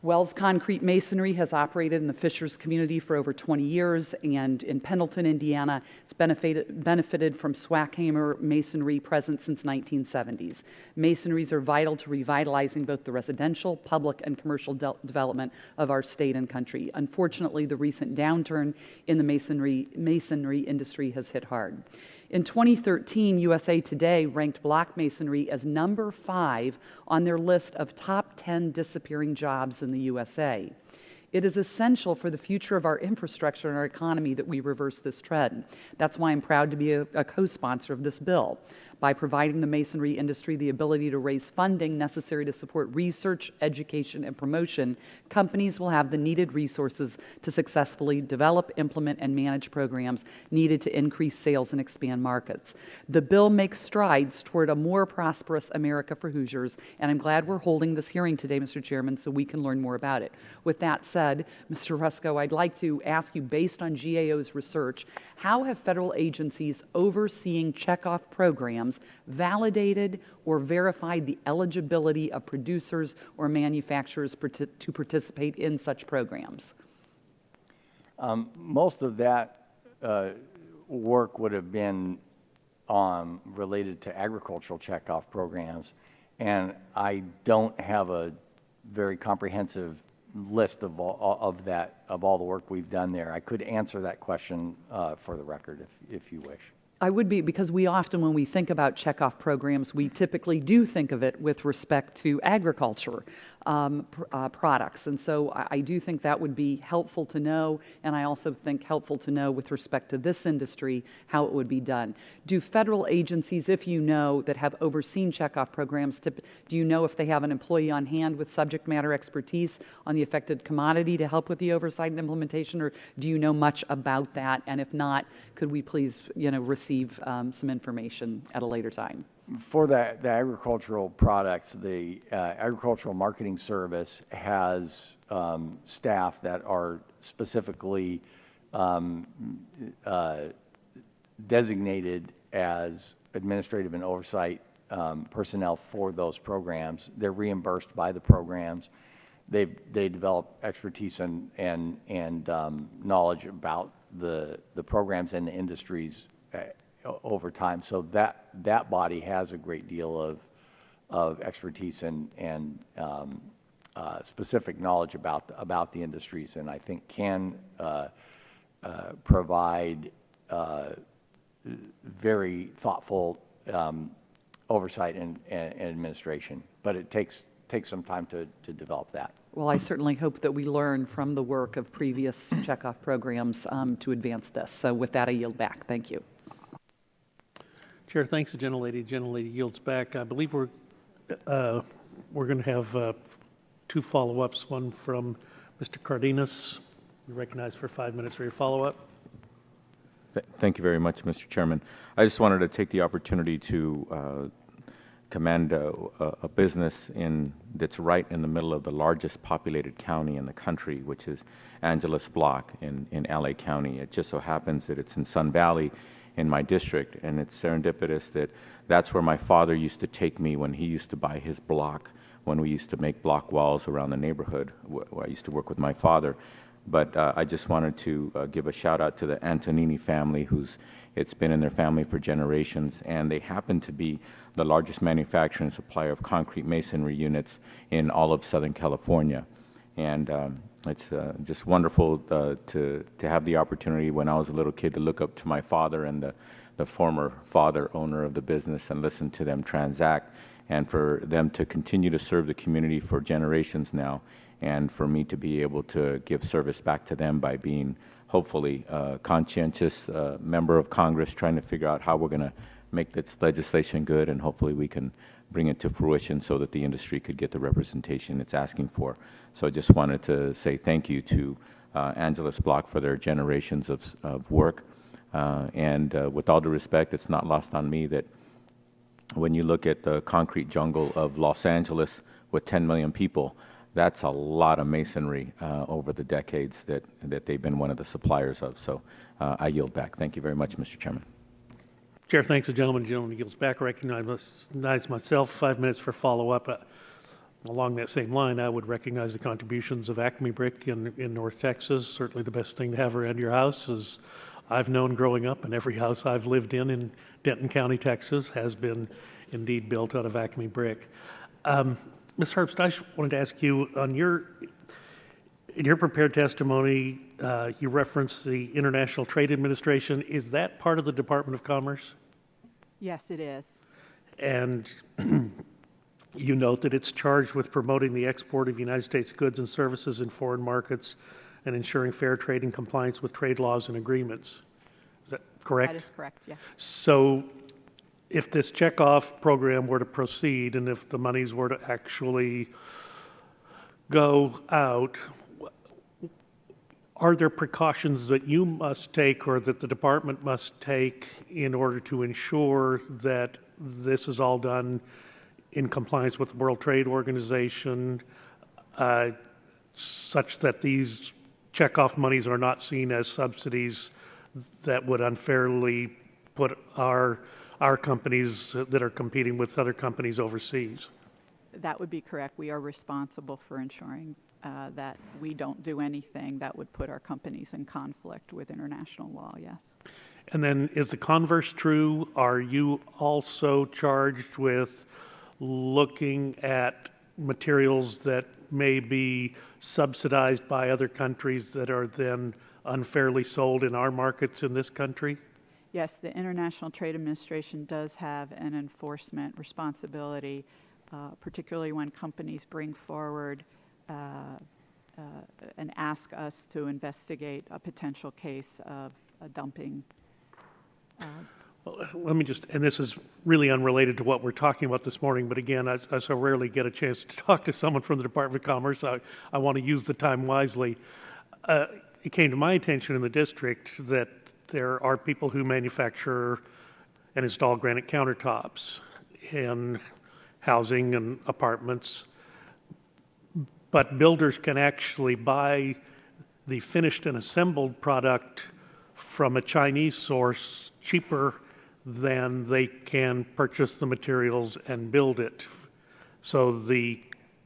Wells Concrete Masonry has operated in the Fishers community for over 20 years, and in Pendleton, Indiana, it's benefited from Swackhammer masonry present since 1970s. Masonries are vital to revitalizing both the residential, public, and commercial development of our state and country. Unfortunately, the recent downturn in the masonry industry has hit hard. In 2013, USA Today ranked block masonry as number 5 on their list of top 10 disappearing jobs in the USA. It is essential for the future of our infrastructure and our economy that we reverse this trend. That's why I'm proud to be a co-sponsor of this bill. By providing the masonry industry the ability to raise funding necessary to support research, education, and promotion, companies will have the needed resources to successfully develop, implement, and manage programs needed to increase sales and expand markets. The bill makes strides toward a more prosperous America for Hoosiers, and I'm glad we're holding this hearing today, Mr. Chairman, so we can learn more about it. With that said, Mr. Rusko, I'd like to ask you, based on GAO's research, how have federal agencies overseeing checkoff programs validated or verified the eligibility of producers or manufacturers to participate in such programs? Most of that work would have been related to agricultural checkoff programs, and I don't have a very comprehensive list of all the work we've done there. I could answer that question for the record if you wish. I would be, because we often, when we think about checkoff programs, we typically do think of it with respect to agriculture products. And so I do think that would be helpful to know, and I also think helpful to know with respect to this industry how it would be done. Do federal agencies, if you know, that have overseen checkoff programs, do you know if they have an employee on hand with subject matter expertise on the affected commodity to help with the oversight and implementation, or do you know much about that? And if not, could we please, receive some information at a later time? For the agricultural products, the Agricultural Marketing Service has staff that are specifically designated as administrative and oversight personnel for those programs. They're reimbursed by the programs. They develop expertise and knowledge about the programs and the industries over time. So that body has a great deal of expertise and specific knowledge about the industries, and I think can provide very thoughtful oversight and administration. But it takes some time to develop that. Well, I certainly hope that we learn from the work of previous checkoff programs to advance this. So with that, I yield back. Thank you. Chair, thanks, the gentlelady. The gentlelady yields back. I believe we're going to have 2 follow-ups. One from Mr. Cardenas. You're recognized for 5 minutes for your follow-up. Thank you very much, Mr. Chairman. I just wanted to take the opportunity to commend a business that's right in the middle of the largest populated county in the country, which is Angeles Block in LA County. It just so happens that it's in Sun Valley in my district, and it's serendipitous that that's where my father used to take me when he used to buy his block, when we used to make block walls around the neighborhood where I used to work with my father. But I just wanted to give a shout out to the Antonini family, it's been in their family for generations, and they happen to be the largest manufacturer and supplier of concrete masonry units in all of Southern California. And it's just wonderful to have the opportunity when I was a little kid to look up to my father and the former father owner of the business and listen to them transact, and for them to continue to serve the community for generations now, and for me to be able to give service back to them by being hopefully a conscientious member of Congress trying to figure out how we're going to make this legislation good, and hopefully we can bring it to fruition so that the industry could get the representation it's asking for. So I just wanted to say thank you to Angeles block for their generations of work. With all due respect, it's not lost on me that when you look at the concrete jungle of Los Angeles with 10 million people, that's a lot of masonry over the decades that they've been one of the suppliers of. So I yield back. Thank you very much, Mr. Chairman. Chair thanks the gentleman. The gentleman yields back. Recognize myself. 5 minutes for follow-up. Along that same line, I would recognize the contributions of Acme Brick in North Texas. Certainly the best thing to have around your house, as I've known growing up, and every house I've lived in Denton County, Texas, has been indeed built out of Acme Brick. Ms. Herbst, I wanted to ask you, in your prepared testimony, you referenced the International Trade Administration. Is that part of the Department of Commerce? Yes, it is. And you note that it's charged with promoting the export of United States goods and services in foreign markets and ensuring fair trade and compliance with trade laws and agreements. Is that correct? That is correct, yeah. So if this checkoff program were to proceed and if the monies were to actually go out, are there precautions that you must take or that the department must take in order to ensure that this is all done in compliance with the World Trade Organization, such that these checkoff monies are not seen as subsidies that would unfairly put our companies that are competing with other companies overseas? That would be correct. We are responsible for ensuring that we don't do anything that would put our companies in conflict with international law, yes. And then is the converse true? Are you also charged with looking at materials that may be subsidized by other countries that are then unfairly sold in our markets in this country? Yes, the International Trade Administration does have an enforcement responsibility, particularly when companies bring forward and ask us to investigate a potential case of dumping. Well, let me just, and this is really unrelated to what we're talking about this morning, but again, I so rarely get a chance to talk to someone from the Department of Commerce. I want to use the time wisely. It came to my attention in the district that there are people who manufacture and install granite countertops in housing and apartments, but builders can actually buy the finished and assembled product from a Chinese source cheaper than they can purchase the materials and build it. So the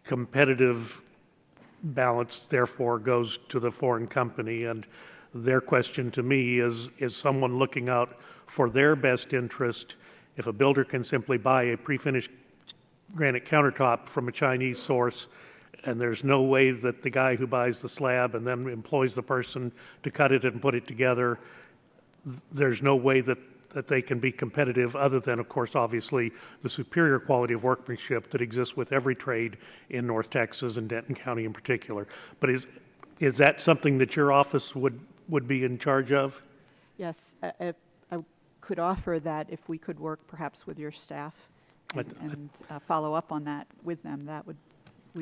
competitive balance therefore goes to the foreign company, and their question to me is someone looking out for their best interest if a builder can simply buy a pre-finished granite countertop from a Chinese source and there's no way that the guy who buys the slab and then employs the person to cut it and put it together, there's no way that they can be competitive other than, of course, obviously, the superior quality of workmanship that exists with every trade in North Texas and Denton County in particular. But is that something that your office would be in charge of? Yes, I could offer that if we could work perhaps with your staff and follow up on that with them, we'd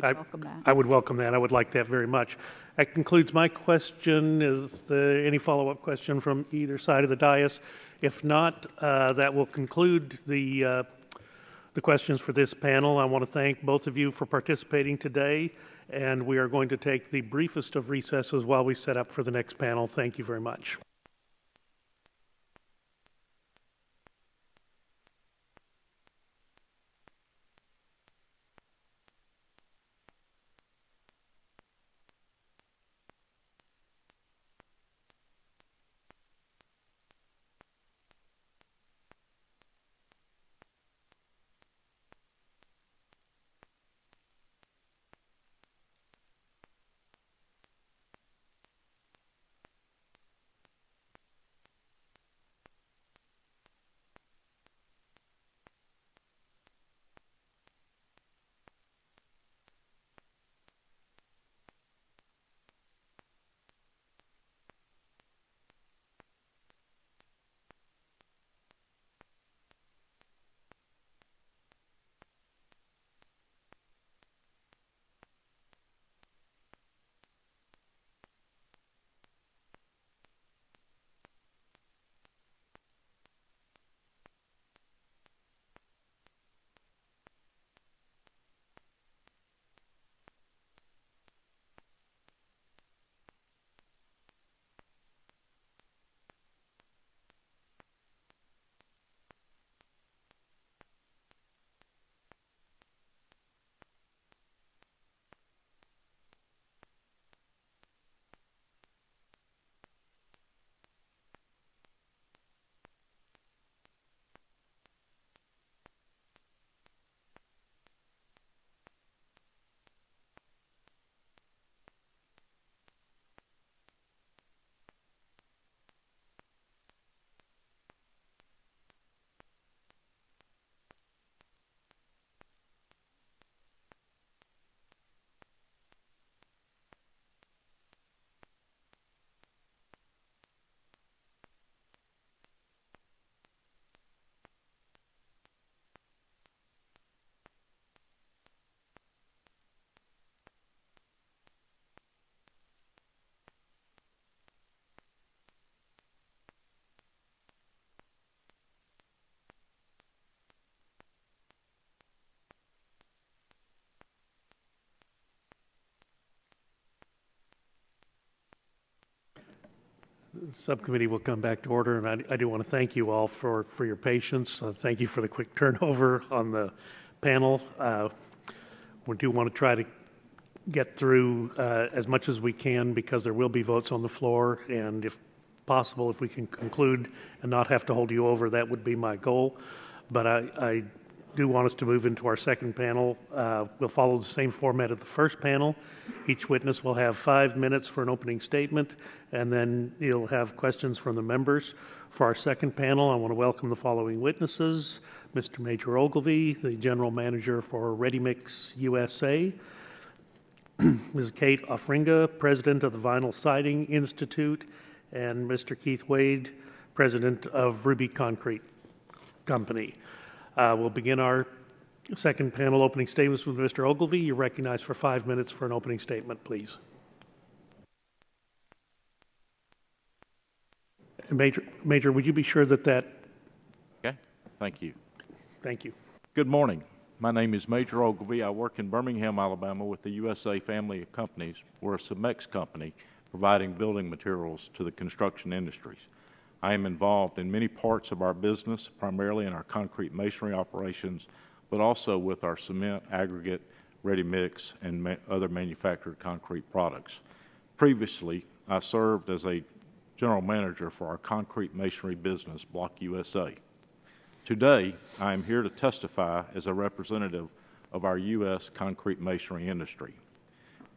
welcome that. I would welcome that. I would like that very much. That concludes my question. Is there any follow-up question from either side of the dais? If not, that will conclude the questions for this panel. I want to thank both of you for participating today, and we are going to take the briefest of recesses while we set up for the next panel. Thank you very much. Subcommittee will come back to order, and I do want to thank you all for your patience. Thank you for the quick turnover on the panel. We do want to try to get through as much as we can because there will be votes on the floor, and if possible, if we can conclude and not have to hold you over, that would be my goal. But I do want us to move into our second panel. We'll follow the same format of the first panel. Each witness will have 5 minutes for an opening statement, and then you'll have questions from the members. For our second panel, I want to welcome the following witnesses: Mr. Major Ogilvie, the General Manager for Ready Mix USA, Ms. Kate Offringa, President of the Vinyl Siding Institute, and Mr. Keith Wade, President of Ruby Concrete Company. We'll begin our second panel opening statements with Mr. Ogilvie. You're recognized for 5 minutes for an opening statement, please. Major, would you be sure that Okay, thank you. Thank you. Good morning. My name is Major Ogilvie. I work in Birmingham, Alabama with the USA family of companies. We're a Cemex company providing building materials to the construction industries. I am involved in many parts of our business, primarily in our concrete masonry operations, but also with our cement, aggregate, ready mix, and other manufactured concrete products. Previously, I served as a general manager for our concrete masonry business, Block USA. Today, I am here to testify as a representative of our U.S. concrete masonry industry.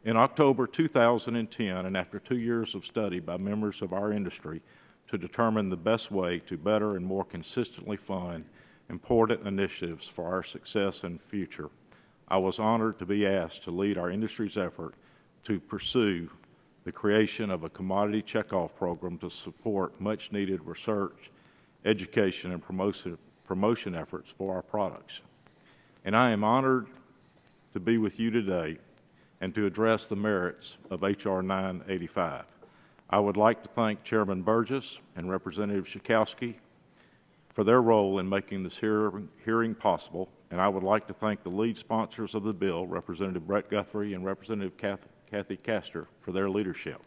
In October 2010, and after 2 years of study by members of our industry to determine the best way to better and more consistently fund important initiatives for our success and future, I was honored to be asked to lead our industry's effort to pursue the creation of a commodity checkoff program to support much-needed research, education, and promotion efforts for our products. And I am honored to be with you today and to address the merits of H.R. 985. I would like to thank Chairman Burgess and Representative Schakowsky for their role in making this hearing possible, and I would like to thank the lead sponsors of the bill, Representative Brett Guthrie and Representative Kathy Castor, for their leadership.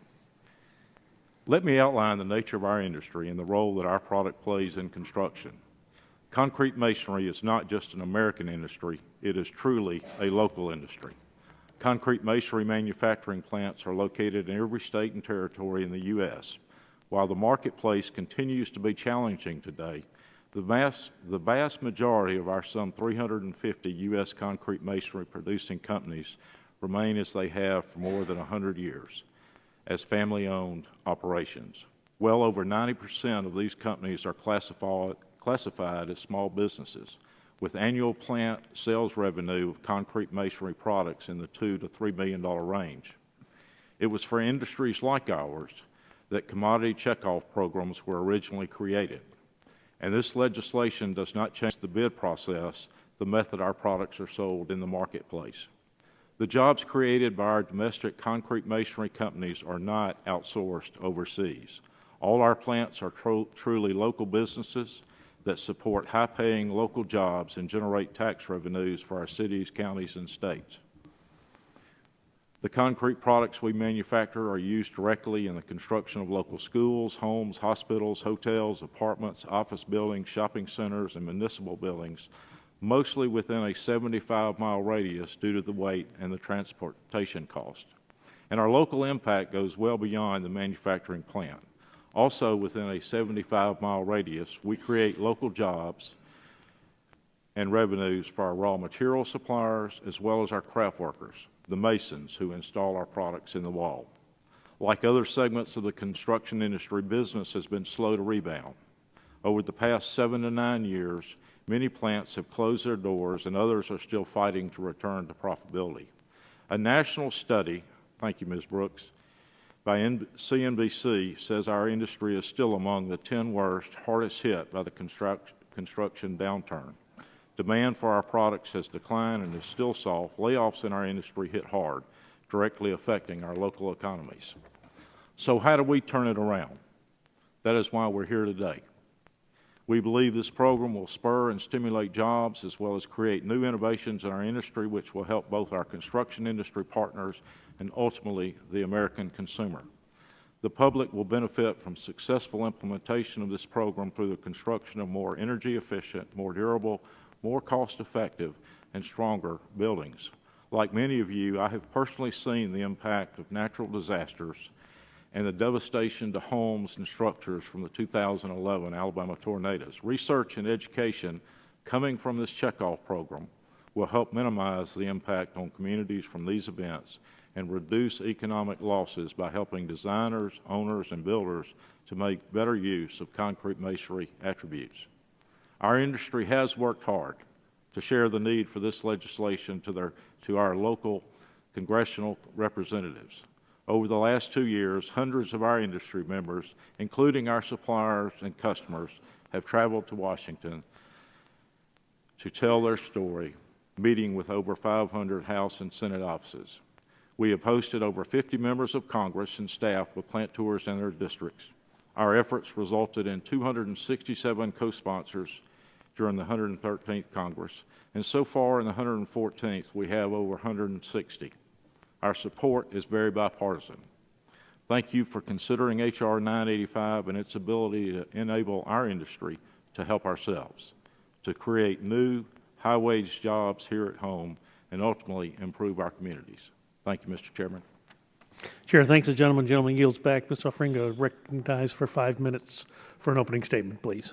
Let me outline the nature of our industry and the role that our product plays in construction. Concrete masonry is not just an American industry, it is truly a local industry. Concrete masonry manufacturing plants are located in every state and territory in the U.S. While the marketplace continues to be challenging today, the vast majority of our some 350 U.S. concrete masonry producing companies remain as they have for more than 100 years as family-owned operations. Well over 90% of these companies are classified as small businesses, with annual plant sales revenue of concrete masonry products in the $2 to $3 million range. It was for industries like ours that commodity checkoff programs were originally created. And this legislation does not change the bid process, the method our products are sold in the marketplace. The jobs created by our domestic concrete masonry companies are not outsourced overseas. All our plants are truly local businesses that support high-paying local jobs and generate tax revenues for our cities, counties, and states. The concrete products we manufacture are used directly in the construction of local schools, homes, hospitals, hotels, apartments, office buildings, shopping centers, and municipal buildings, mostly within a 75-mile radius due to the weight and the transportation cost. And our local impact goes well beyond the manufacturing plant. Also within a 75-mile radius, we create local jobs and revenues for our raw material suppliers as well as our craft workers, the masons who install our products in the wall. Like other segments of the construction industry, business has been slow to rebound. Over the past 7 to 9 years, many plants have closed their doors and others are still fighting to return to profitability. A national study, thank you, Ms. Brooks, by CNBC says our industry is still among the 10 worst, hardest hit by the construction downturn. Demand for our products has declined and is still soft. Layoffs in our industry hit hard, directly affecting our local economies. So how do we turn it around? That is why we're here today. We believe this program will spur and stimulate jobs as well as create new innovations in our industry which will help both our construction industry partners and ultimately the American consumer. The public will benefit from successful implementation of this program through the construction of more energy efficient, more durable, more cost-effective, and stronger buildings. Like many of you, I have personally seen the impact of natural disasters and the devastation to homes and structures from the 2011 Alabama tornadoes. Research and education coming from this checkoff program will help minimize the impact on communities from these events and reduce economic losses by helping designers, owners, and builders to make better use of concrete masonry attributes. Our industry has worked hard to share the need for this legislation to our local congressional representatives. Over the last 2 years, hundreds of our industry members, including our suppliers and customers, have traveled to Washington to tell their story, meeting with over 500 House and Senate offices. We have hosted over 50 members of Congress and staff with plant tours in their districts. Our efforts resulted in 267 co-sponsors during the 113th Congress, and so far in the 114th, we have over 160. Our support is very bipartisan. Thank you for considering H.R. 985 and its ability to enable our industry to help ourselves, to create new, high-wage jobs here at home, and ultimately improve our communities. Thank you, Mr. Chairman. Chair, thanks the gentleman. Gentleman yields back. Ms. Offringa, recognized for 5 minutes for an opening statement, please.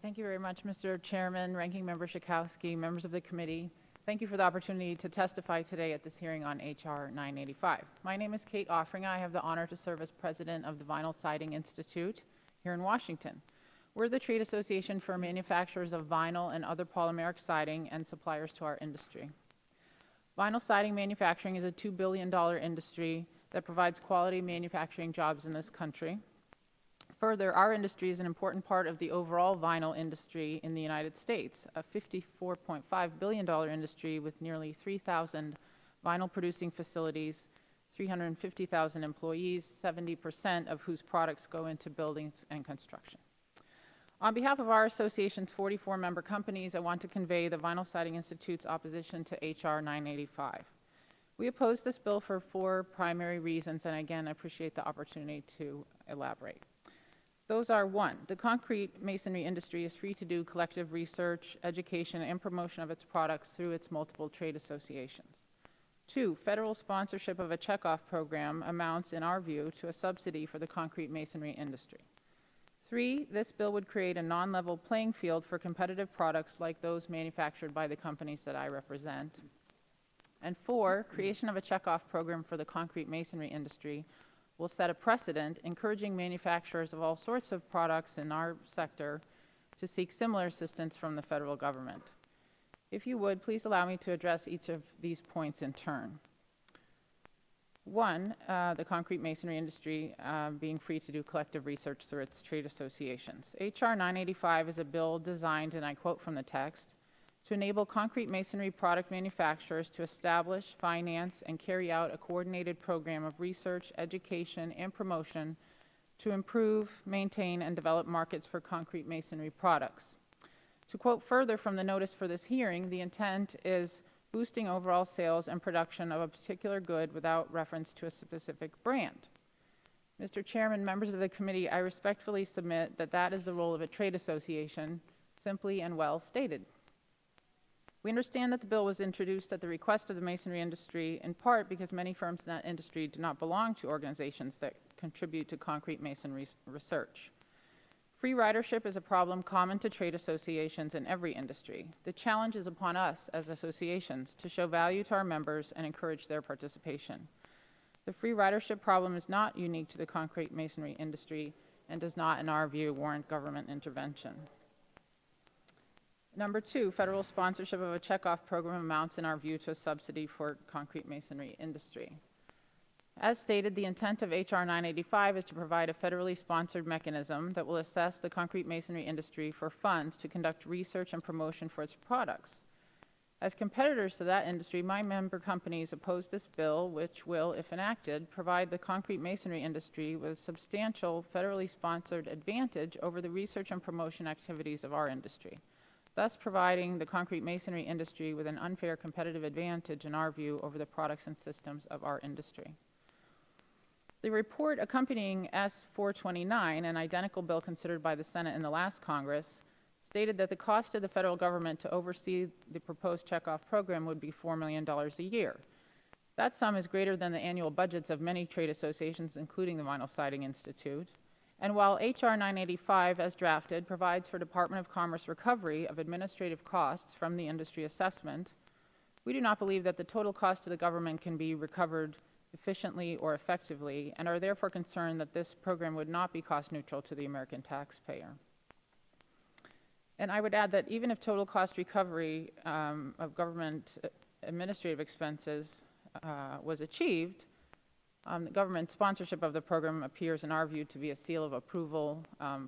Thank you very much, Mr. Chairman, Ranking Member Schakowsky, members of the committee. Thank you for the opportunity to testify today at this hearing on H.R. 985. My name is Kate Offringa. I have the honor to serve as president of the Vinyl Siding Institute here in Washington. We're the trade association for manufacturers of vinyl and other polymeric siding and suppliers to our industry. Vinyl siding manufacturing is a $2 billion industry that provides quality manufacturing jobs in this country. Further, our industry is an important part of the overall vinyl industry in the United States, a $54.5 billion industry with nearly 3,000 vinyl producing facilities, 350,000 employees, 70% of whose products go into buildings and construction. On behalf of our association's 44 member companies, I want to convey the Vinyl Siding Institute's opposition to H.R. 985. We oppose this bill for 4 primary reasons, and again, I appreciate the opportunity to elaborate. Those are: 1, the concrete masonry industry is free to do collective research, education, and promotion of its products through its multiple trade associations. 2, federal sponsorship of a checkoff program amounts, in our view, to a subsidy for the concrete masonry industry. 3, this bill would create a non-level playing field for competitive products like those manufactured by the companies that I represent. And 4, creation of a checkoff program for the concrete masonry industry will set a precedent, encouraging manufacturers of all sorts of products in our sector to seek similar assistance from the federal government. If you would, please allow me to address each of these points in turn. 1, the concrete masonry industry being free to do collective research through its trade associations. H.R. 985 is a bill designed, and I quote from the text, to enable concrete masonry product manufacturers to establish, finance, and carry out a coordinated program of research, education, and promotion to improve, maintain, and develop markets for concrete masonry products. To quote further from the notice for this hearing, the intent is boosting overall sales and production of a particular good without reference to a specific brand. Mr. Chairman, members of the committee, I respectfully submit that that is the role of a trade association, simply and well stated. We understand that the bill was introduced at the request of the masonry industry, in part because many firms in that industry do not belong to organizations that contribute to concrete masonry research. Free ridership is a problem common to trade associations in every industry. The challenge is upon us as associations to show value to our members and encourage their participation. The free ridership problem is not unique to the concrete masonry industry and does not, in our view, warrant government intervention. Number 2, federal sponsorship of a checkoff program amounts, in our view, to a subsidy for concrete masonry industry. As stated, the intent of H.R. 985 is to provide a federally sponsored mechanism that will assess the concrete masonry industry for funds to conduct research and promotion for its products. As competitors to that industry, my member companies oppose this bill, which will, if enacted, provide the concrete masonry industry with a substantial federally sponsored advantage over the research and promotion activities of our industry. thus providing the concrete masonry industry with an unfair competitive advantage, in our view, over the products and systems of our industry. The report accompanying S-429, an identical bill considered by the Senate in the last Congress, stated that the cost to the federal government to oversee the proposed checkoff program would be $4 million a year. That sum is greater than the annual budgets of many trade associations, including the Vinyl Siding Institute. And while H.R. 985, as drafted, provides for Department of Commerce recovery of administrative costs from the industry assessment, we do not believe that the total cost to the government can be recovered efficiently or effectively, and are therefore concerned that this program would not be cost neutral to the American taxpayer. And I would add that even if total cost recovery of government administrative expenses was achieved, the government sponsorship of the program appears, in our view, to be a seal of approval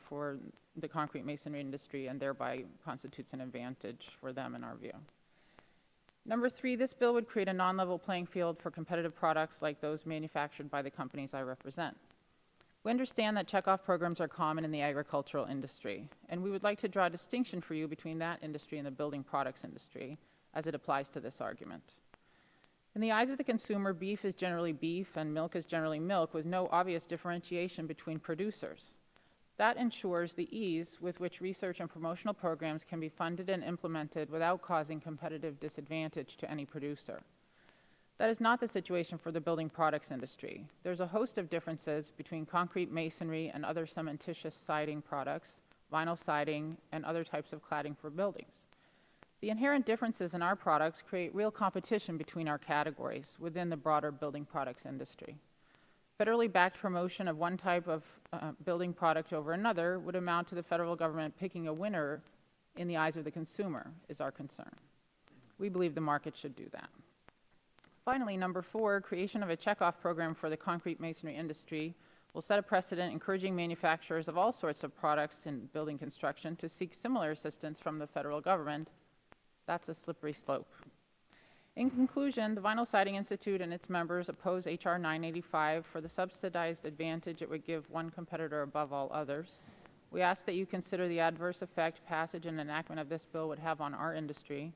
for the concrete masonry industry, and thereby constitutes an advantage for them, in our view. Number 3, this bill would create a non-level playing field for competitive products like those manufactured by the companies I represent. We understand that checkoff programs are common in the agricultural industry, and we would like to draw a distinction for you between that industry and the building products industry as it applies to this argument. In the eyes of the consumer, beef is generally beef and milk is generally milk, with no obvious differentiation between producers. That ensures the ease with which research and promotional programs can be funded and implemented without causing competitive disadvantage to any producer. That is not the situation for the building products industry. There's a host of differences between concrete masonry and other cementitious siding products, vinyl siding, and other types of cladding for buildings. The inherent differences in our products create real competition between our categories within the broader building products industry. Federally backed promotion of one type of building product over another would amount to the federal government picking a winner in the eyes of the consumer, is our concern. We believe the market should do that. Finally, number 4, creation of a checkoff program for the concrete masonry industry will set a precedent encouraging manufacturers of all sorts of products in building construction to seek similar assistance from the federal government. That's a slippery slope. In conclusion, the Vinyl Siding Institute and its members oppose H.R. 985 for the subsidized advantage it would give one competitor above all others. We ask that you consider the adverse effect passage and enactment of this bill would have on our industry,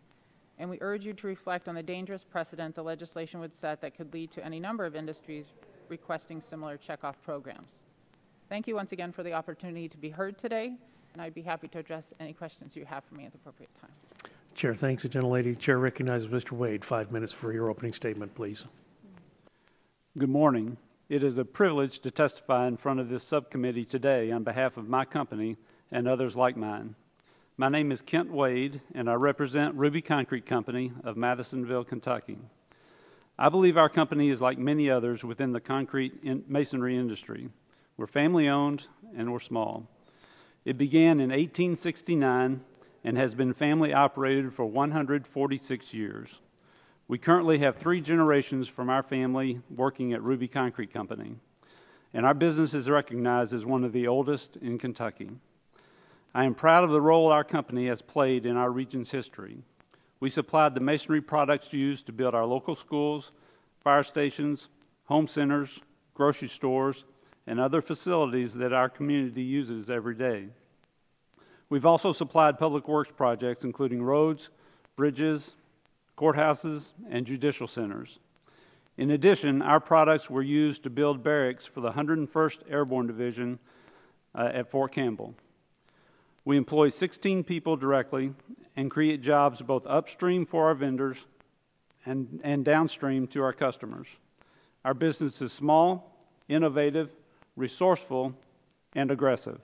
and we urge you to reflect on the dangerous precedent the legislation would set that could lead to any number of industries requesting similar checkoff programs. Thank you once again for the opportunity to be heard today, and I'd be happy to address any questions you have for me at the appropriate time. Chair thanks the gentlelady. Chair recognizes Mr. Wade. 5 minutes for your opening statement, please. Good morning. It is a privilege to testify in front of this subcommittee today on behalf of my company and others like mine. My name is Kent Wade, and I represent Ruby Concrete Company of Madisonville, Kentucky. I believe our company is like many others within the concrete masonry industry. We're family-owned and we're small. It began in 1869 and has been family-operated for 146 years. We currently have 3 generations from our family working at Ruby Concrete Company, and our business is recognized as one of the oldest in Kentucky. I am proud of the role our company has played in our region's history. We supplied the masonry products used to build our local schools, fire stations, home centers, grocery stores, and other facilities that our community uses every day. We've also supplied public works projects including roads, bridges, courthouses, and judicial centers. In addition, our products were used to build barracks for the 101st Airborne Division at Fort Campbell. We employ 16 people directly and create jobs both upstream for our vendors and downstream to our customers. Our business is small, innovative, resourceful, and aggressive.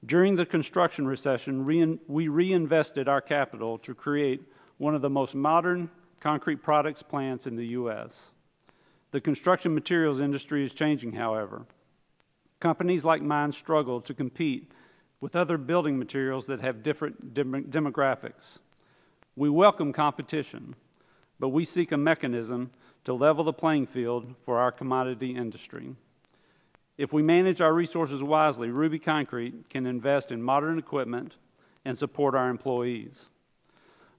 During the construction recession, we reinvested our capital to create one of the most modern concrete products plants in the U.S. The construction materials industry is changing, however. Companies like mine struggle to compete with other building materials that have different demographics. We welcome competition, but we seek a mechanism to level the playing field for our commodity industry. If we manage our resources wisely, Ruby Concrete can invest in modern equipment and support our employees.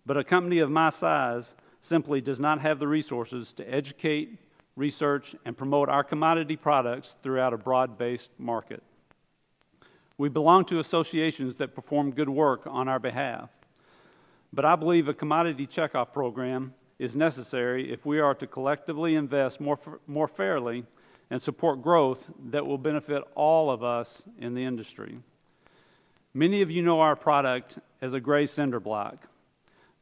But a company of my size simply does not have the resources to educate, research, and promote our commodity products throughout a broad-based market. We belong to associations that perform good work on our behalf, But I believe a commodity checkoff program is necessary if we are to collectively invest more fairly and support growth that will benefit all of us in the industry. Many of you know our product as a gray cinder block,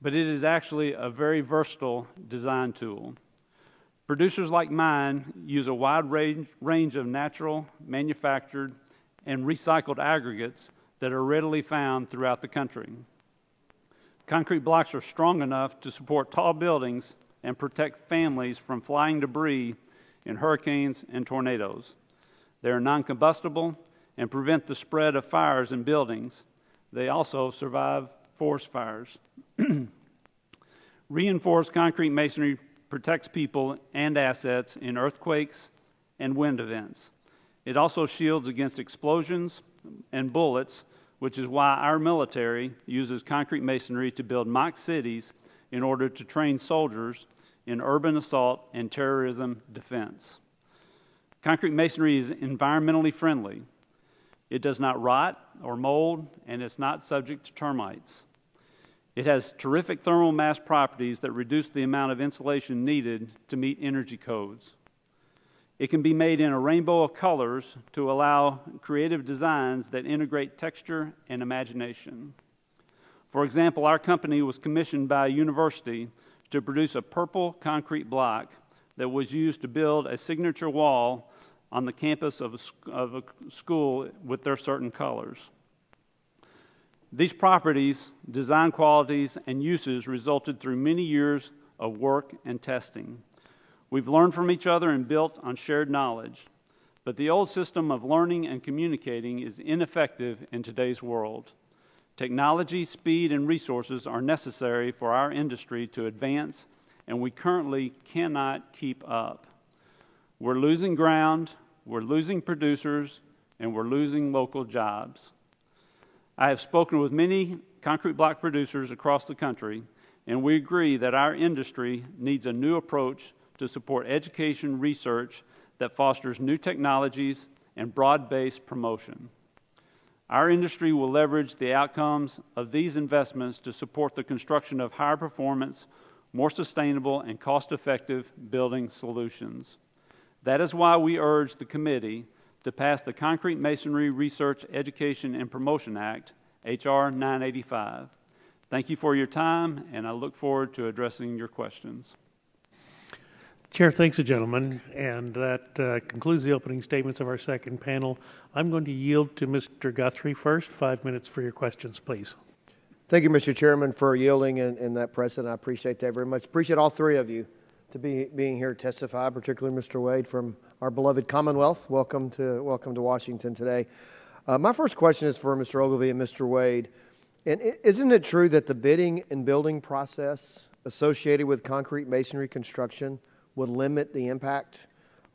but it is actually a very versatile design tool. Producers like mine use a wide range of natural, manufactured, and recycled aggregates that are readily found throughout the country. Concrete blocks are strong enough to support tall buildings and protect families from flying debris in hurricanes and tornadoes. They are non-combustible and prevent the spread of fires in buildings. They also survive forest fires. Reinforced concrete masonry protects people and assets in earthquakes and wind events. It also shields against explosions and bullets, which is why our military uses concrete masonry to build mock cities in order to train soldiers in urban assault and terrorism defense. Concrete masonry is environmentally friendly. It does not rot or mold, and it's not subject to termites. It has terrific thermal mass properties that reduce the amount of insulation needed to meet energy codes. It can be made in a rainbow of colors to allow creative designs that integrate texture and imagination. For example, our company was commissioned by a university to produce a purple concrete block that was used to build a signature wall on the campus of a school with their certain colors. These properties, design qualities, and uses resulted through many years of work and testing. We've learned from each other and built on shared knowledge, but the old system of learning and communicating is ineffective in today's world. Technology, speed, and resources are necessary for our industry to advance, and we currently cannot keep up. We're losing ground, we're losing producers, and we're losing local jobs. I have spoken with many concrete block producers across the country, and we agree that our industry needs a new approach to support education research that fosters new technologies and broad-based promotion. Our industry will leverage the outcomes of these investments to support the construction of higher performance, more sustainable, and cost-effective building solutions. That is why we urge the committee to pass the Concrete Masonry Research, Education, and Promotion Act, H.R. 985. Thank you for your time, and I look forward to addressing your questions. Chair thanks the gentleman, and that concludes the opening statements of our second panel. I'm going to yield to Mr. Guthrie first. 5 minutes for your questions, please. Thank you, Mr. Chairman, for yielding in that precedent. I appreciate that very much. Appreciate all three of you to being here to testify, particularly Mr. Wade from our beloved Commonwealth. Welcome to Washington today. My first question is for Mr. Ogilvie and Mr. Wade. And isn't it true that the bidding and building process associated with concrete masonry construction would limit the impact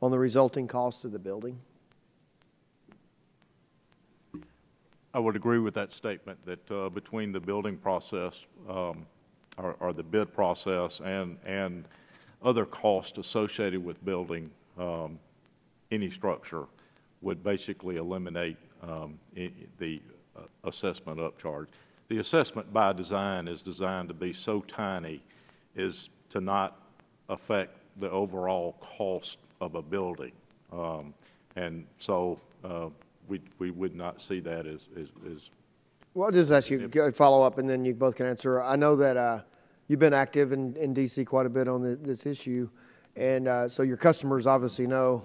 on the resulting cost of the building? I would agree with that statement that between the building process or the bid process and other costs associated with building any structure would basically eliminate the assessment upcharge. The assessment by design is designed to be so tiny as to not affect the overall cost of a building. And so we would not see that as well, I'll just ask you a follow-up, and then you both can answer. I know that you've been active in D.C. quite a bit on this issue, and so your customers obviously know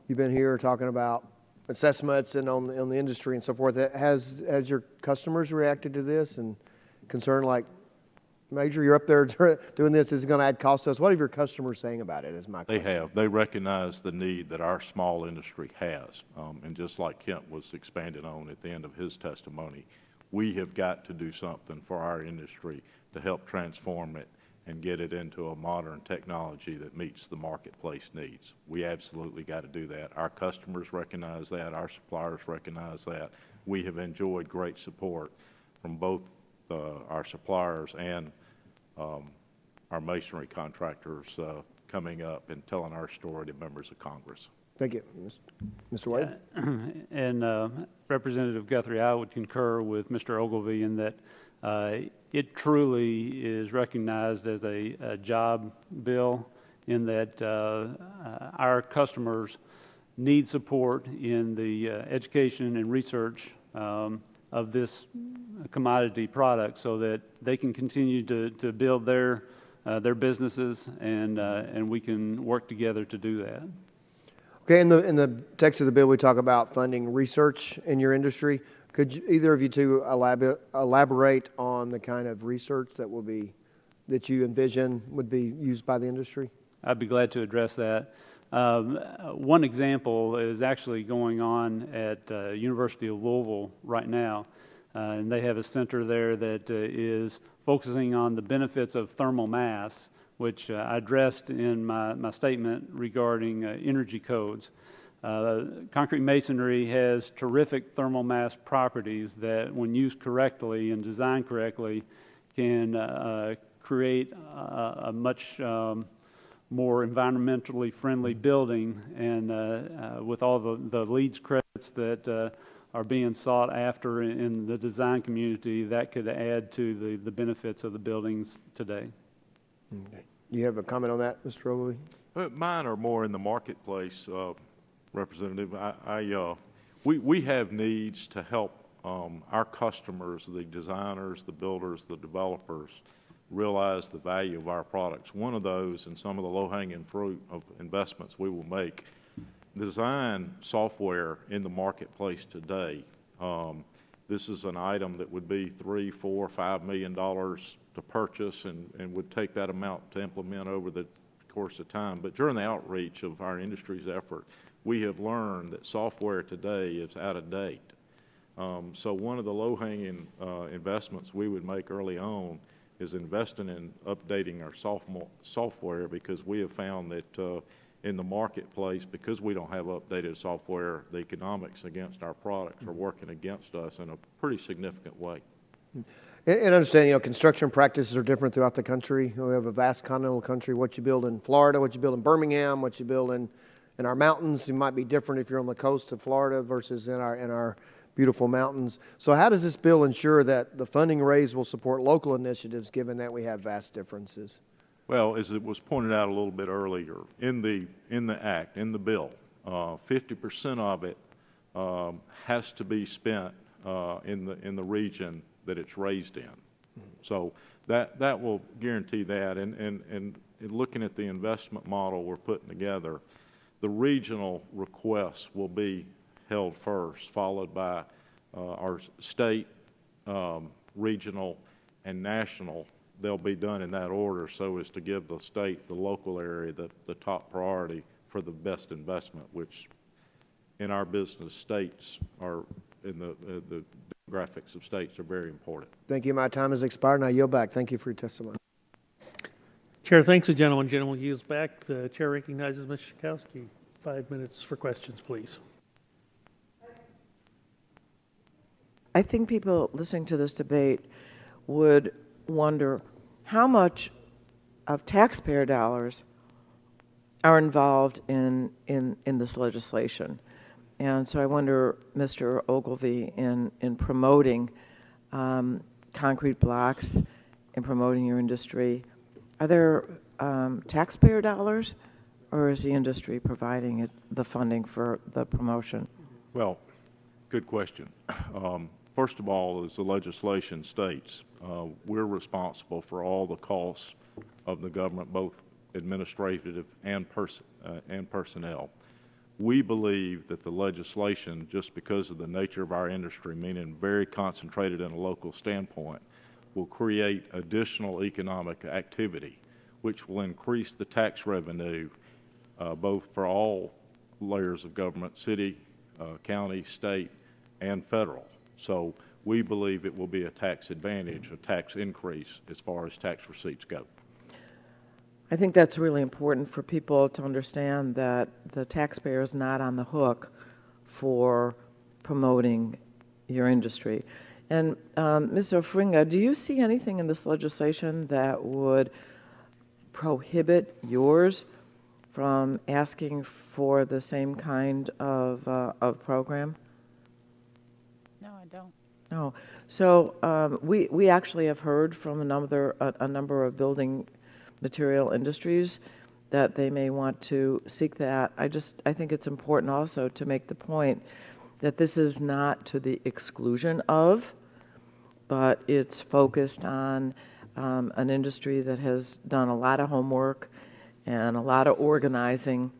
you've been here talking about assessments and on the industry and so forth. Has your customers reacted to this and concerned like, Major, you're up there doing this, is going to add cost to us? What are your customers saying about it is my question. They have. They recognize the need that our small industry has. And just like Kent was expanded on at the end of his testimony, we have got to do something for our industry to help transform it and get it into a modern technology that meets the marketplace needs. We absolutely got to do that. Our customers recognize that. Our suppliers recognize that. We have enjoyed great support from both our suppliers and our masonry contractors coming up and telling our story to members of Congress. Thank you. Mr. Wade? And Representative Guthrie, I would concur with Mr. Ogilvie in that it truly is recognized as a job bill in that our customers need support in the education and research of this commodity product so that they can continue to build their businesses, and we can work together to do that. Okay, in the text of the bill, we talk about funding research in your industry. Could either of you two elaborate on the kind of research that you envision would be used by the industry? I'd be glad to address that. One example is actually going on at University of Louisville right now, and they have a center there that is focusing on the benefits of thermal mass, which I addressed in my statement regarding energy codes. Concrete masonry has terrific thermal mass properties that, when used correctly and designed correctly, can create a much more environmentally friendly building, and with all the LEEDs credits that are being sought after in the design community, that could add to the benefits of the buildings today. Okay. You have a comment on that, Mr. Ogilvie? Mine are more in the marketplace, Representative. We have needs to help our customers, the designers, the builders, the developers, realize the value of our products. One of those, and some of the low-hanging fruit of investments we will make, design software in the marketplace today. This is an item that would be $3, $4, $5 million to purchase, and would take that amount to implement over the course of time. But during the outreach of our industry's effort, we have learned that software today is out of date. So one of the low-hanging investments we would make early on is investing in updating our software, because we have found that in the marketplace, because we don't have updated software, the economics against our products are working against us in a pretty significant way. And understand, construction practices are different throughout the country. We have a vast continental country. What you build in Florida, what you build in Birmingham, what you build in our mountains, it might be different if you're on the coast of Florida versus in our beautiful mountains. So how does this bill ensure that the funding raised will support local initiatives, given that we have vast differences? Well, as it was pointed out a little bit earlier, in the act, in the bill, 50% of it has to be spent in the region that it's raised in. So that will guarantee that. And looking at the investment model we're putting together, the regional requests will be held first, followed by our state, regional, and national. They'll be done in that order so as to give the state, the local area, the top priority for the best investment, which in our business, states are, in the demographics of states, are very important. Thank you. My time has expired, and I yield back. Thank you for your testimony. Chair thanks the gentleman. Gentleman yields back. The chair recognizes Ms. Schakowsky. 5 minutes for questions, please. I think people listening to this debate would wonder how much of taxpayer dollars are involved in this legislation. And so I wonder, Mr. Ogilvie, in promoting concrete blocks, in promoting your industry, are there taxpayer dollars, or is the industry providing the funding for the promotion? Well, good question. First of all, as the legislation states, we're responsible for all the costs of the government, both administrative and personnel. We believe that the legislation, just because of the nature of our industry, meaning very concentrated in a local standpoint, will create additional economic activity, which will increase the tax revenue both for all layers of government, city, county, state, and federal. So we believe it will be a tax advantage, a tax increase as far as tax receipts go. I think that's really important for people to understand, that the taxpayer is not on the hook for promoting your industry. And Ms. Ofringa, do you see anything in this legislation that would prohibit yours from asking for the same kind of program? No, I don't. Oh, so we actually have heard from a number of building material industries that they may want to seek that. I think it's important also to make the point that this is not to the exclusion of, but it's focused on an industry that has done a lot of homework and a lot of organizing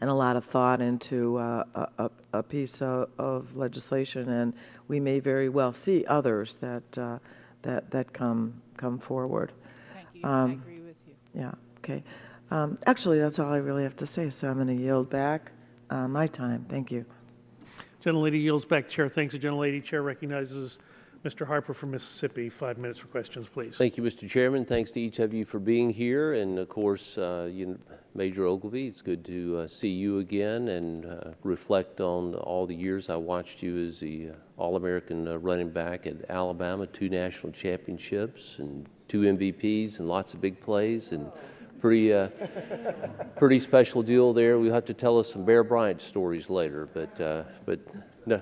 and a lot of thought into a piece of legislation, and we may very well see others that come forward. Thank you. I agree with you. Yeah. Okay. Actually, that's all I really have to say. So I'm going to yield back my time. Thank you. Gentlelady yields back. Chair thanks the gentlelady. Chair recognizes Mr. Harper from Mississippi. 5 minutes for questions, please. Thank you, Mr. Chairman. Thanks to each of you for being here. And of course, Major Ogilvie, it's good to see you again and reflect on all the years I watched you as the All-American running back at Alabama, 2 national championships and 2 MVPs and lots of big plays, and pretty special deal there. We'll have to tell us some Bear Bryant stories later, but no.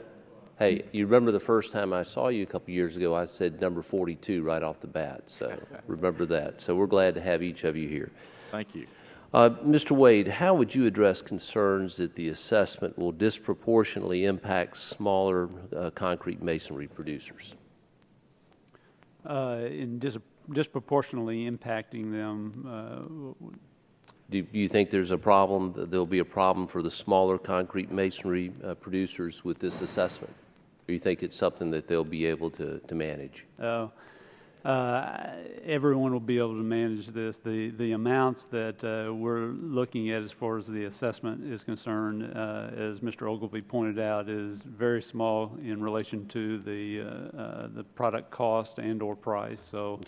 Hey, you remember the first time I saw you a couple years ago, I said number 42 right off the bat, so remember that. So we're glad to have each of you here. Thank you. Mr. Wade, how would you address concerns that the assessment will disproportionately impact smaller concrete masonry producers? In disproportionately impacting them. Do you think there's a problem, there'll be a problem for the smaller concrete masonry producers with this assessment? Or you think it's something that they'll be able to manage? Everyone will be able to manage this. The amounts that we're looking at as far as the assessment is concerned, as Mr. Ogilvie pointed out, is very small in relation to the product cost and or price. So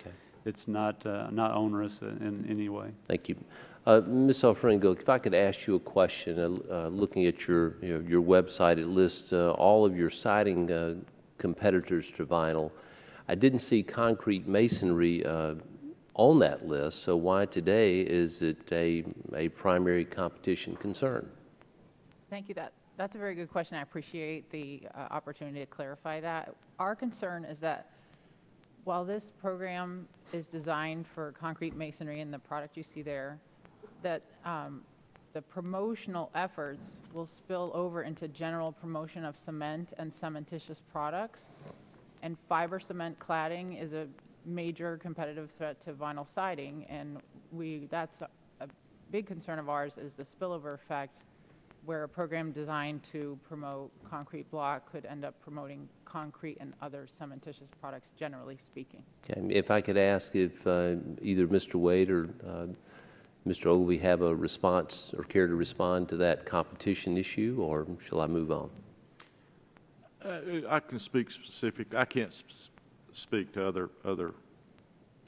it's not onerous in any way. Thank you. Ms. Alfringo, if I could ask you a question, looking at your website, it lists all of your siding competitors to vinyl. I didn't see concrete masonry on that list, so why today is it a primary competition concern? Thank you. That's a very good question. I appreciate the opportunity to clarify that. Our concern is that while this program is designed for concrete masonry and the product you see there, that the promotional efforts will spill over into general promotion of cement and cementitious products. And fiber cement cladding is a major competitive threat to vinyl siding, and that's a big concern of ours, is the spillover effect, where a program designed to promote concrete block could end up promoting concrete and other cementitious products, generally speaking. Okay. If I could ask if either Mr. Wade or Mr. Ogilvie have a response or care to respond to that competition issue, or shall I move on? I can speak specific. I can't speak to other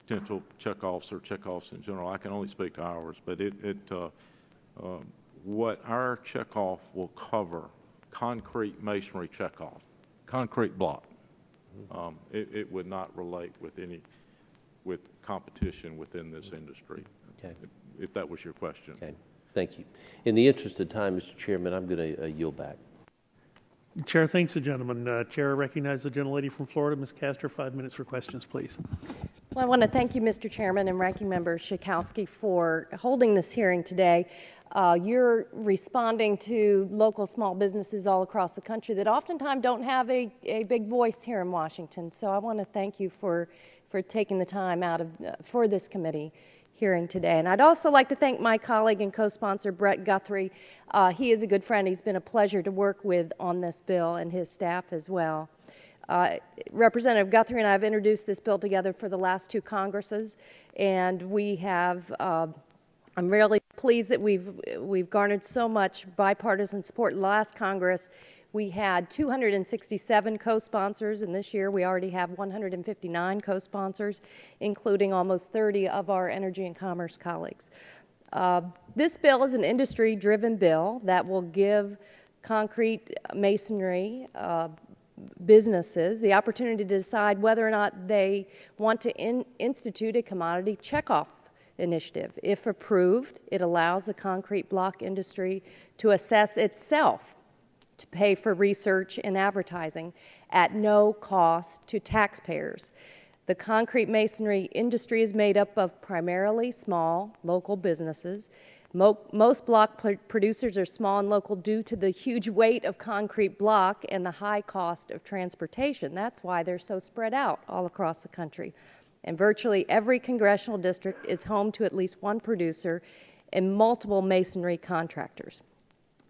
potential checkoffs or checkoffs in general. I can only speak to ours. But what our checkoff will cover, concrete masonry checkoff, concrete block. It would not relate with competition within this industry. Okay. If that was your question. Okay. Thank you. In the interest of time, Mr. Chairman, I'm going to yield back. Chair thanks the gentleman. Chair recognizes the gentlelady from Florida, Ms. Castor. 5 minutes for questions, please. Well, I want to thank you, Mr. Chairman and Ranking Member Schakowsky, for holding this hearing today. You're responding to local small businesses all across the country that oftentimes don't have a big voice here in Washington. So I want to thank you for taking the time out for this committee hearing today. And I'd also like to thank my colleague and co-sponsor, Brett Guthrie. He is a good friend. He's been a pleasure to work with on this bill, and his staff as well. Representative Guthrie and I have introduced this bill together for the last 2 Congresses, and we have, I'm really pleased that we've garnered so much bipartisan support. Last Congress, we had 267 co-sponsors, and this year we already have 159 co-sponsors, including almost 30 of our Energy and Commerce colleagues. This bill is an industry-driven bill that will give concrete masonry businesses the opportunity to decide whether or not they want to institute a commodity checkoff initiative. If approved, it allows the concrete block industry to assess itself to pay for research and advertising at no cost to taxpayers. The concrete masonry industry is made up of primarily small local businesses. Most block producers are small and local due to the huge weight of concrete block and the high cost of transportation. That's why they're so spread out all across the country. And virtually every congressional district is home to at least one producer and multiple masonry contractors.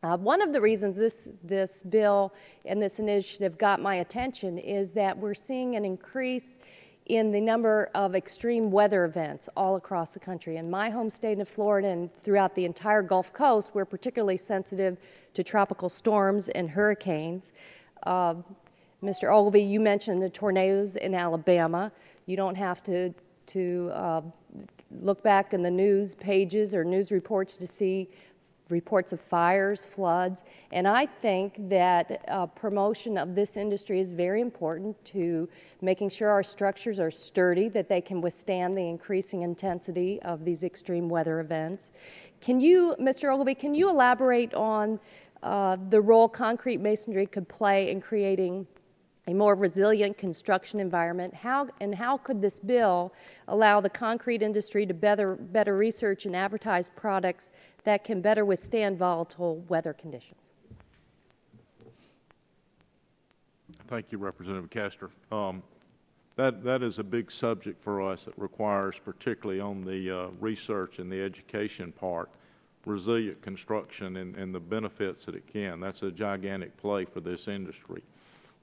One of the reasons this bill and this initiative got my attention is that we're seeing an increase in the number of extreme weather events all across the country. In my home state of Florida and throughout the entire Gulf Coast, we're particularly sensitive to tropical storms and hurricanes. Mr. Ogilvie, you mentioned the tornadoes in Alabama. You don't have to look back in the news pages or news reports to see reports of fires, floods, and I think that promotion of this industry is very important to making sure our structures are sturdy, that they can withstand the increasing intensity of these extreme weather events. Can you, Mr. Ogilvie, can you elaborate on the role concrete masonry could play in creating a more resilient construction environment? How could this bill allow the concrete industry to better research and advertise products that can better withstand volatile weather conditions? Thank you, Representative Castor. That is a big subject for us that requires, particularly on the research and the education part, resilient construction and the benefits that it can. That's a gigantic play for this industry.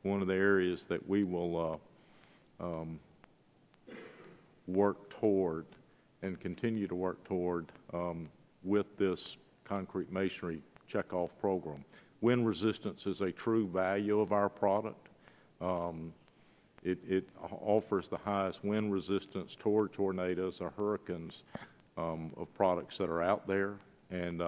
One of the areas that we will work toward and continue to work toward with this concrete masonry checkoff program. Wind resistance is a true value of our product. It offers the highest wind resistance toward tornadoes or hurricanes of products that are out there, and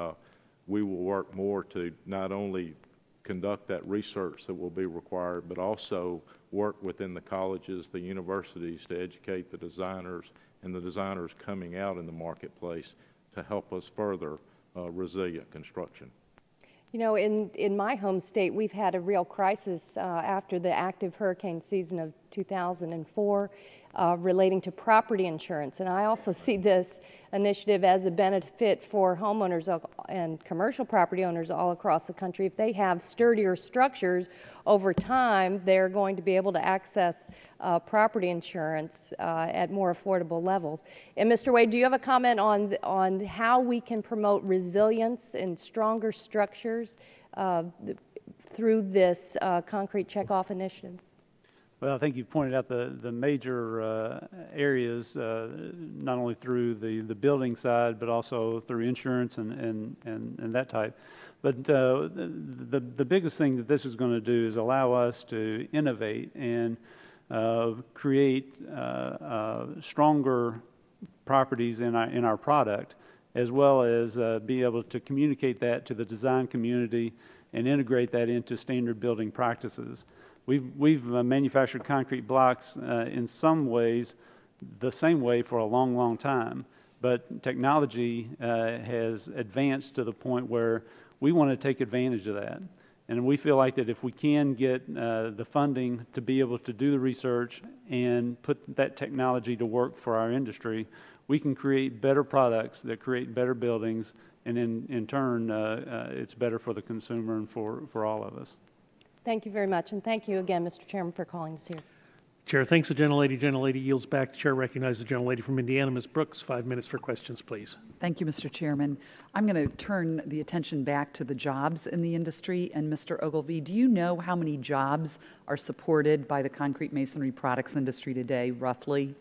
we will work more to not only conduct that research that will be required, but also work within the colleges, the universities to educate the designers and the designers coming out in the marketplace to help us further resilient construction. You know, in my home state, we've had a real crisis after the active hurricane season of 2004 relating to property insurance. And I also see this initiative as a benefit for homeowners and commercial property owners all across the country. If they have sturdier structures over time, they're going to be able to access property insurance at more affordable levels. And Mr. Wade, do you have a comment on how we can promote resilience and stronger structures through this concrete checkoff initiative? Well, I think you pointed out the major areas, not only through the building side, but also through insurance and that type. But the biggest thing that this is going to do is allow us to innovate and create stronger properties in our product, as well as be able to communicate that to the design community and integrate that into standard building practices. We've manufactured concrete blocks in some ways the same way for a long, long time, but technology has advanced to the point where we want to take advantage of that. And we feel like that if we can get the funding to be able to do the research and put that technology to work for our industry, we can create better products that create better buildings, and in turn, it's better for the consumer and for all of us. Thank you very much, and thank you again, Mr. Chairman, for calling us here. Chair thanks the gentlelady. Gentlelady yields back. The chair recognizes the gentlelady from Indiana, Ms. Brooks. 5 minutes for questions, please. Thank you, Mr. Chairman. I'm going to turn the attention back to the jobs in the industry. And Mr. Ogilvie, do you know how many jobs are supported by the concrete masonry products industry today, roughly?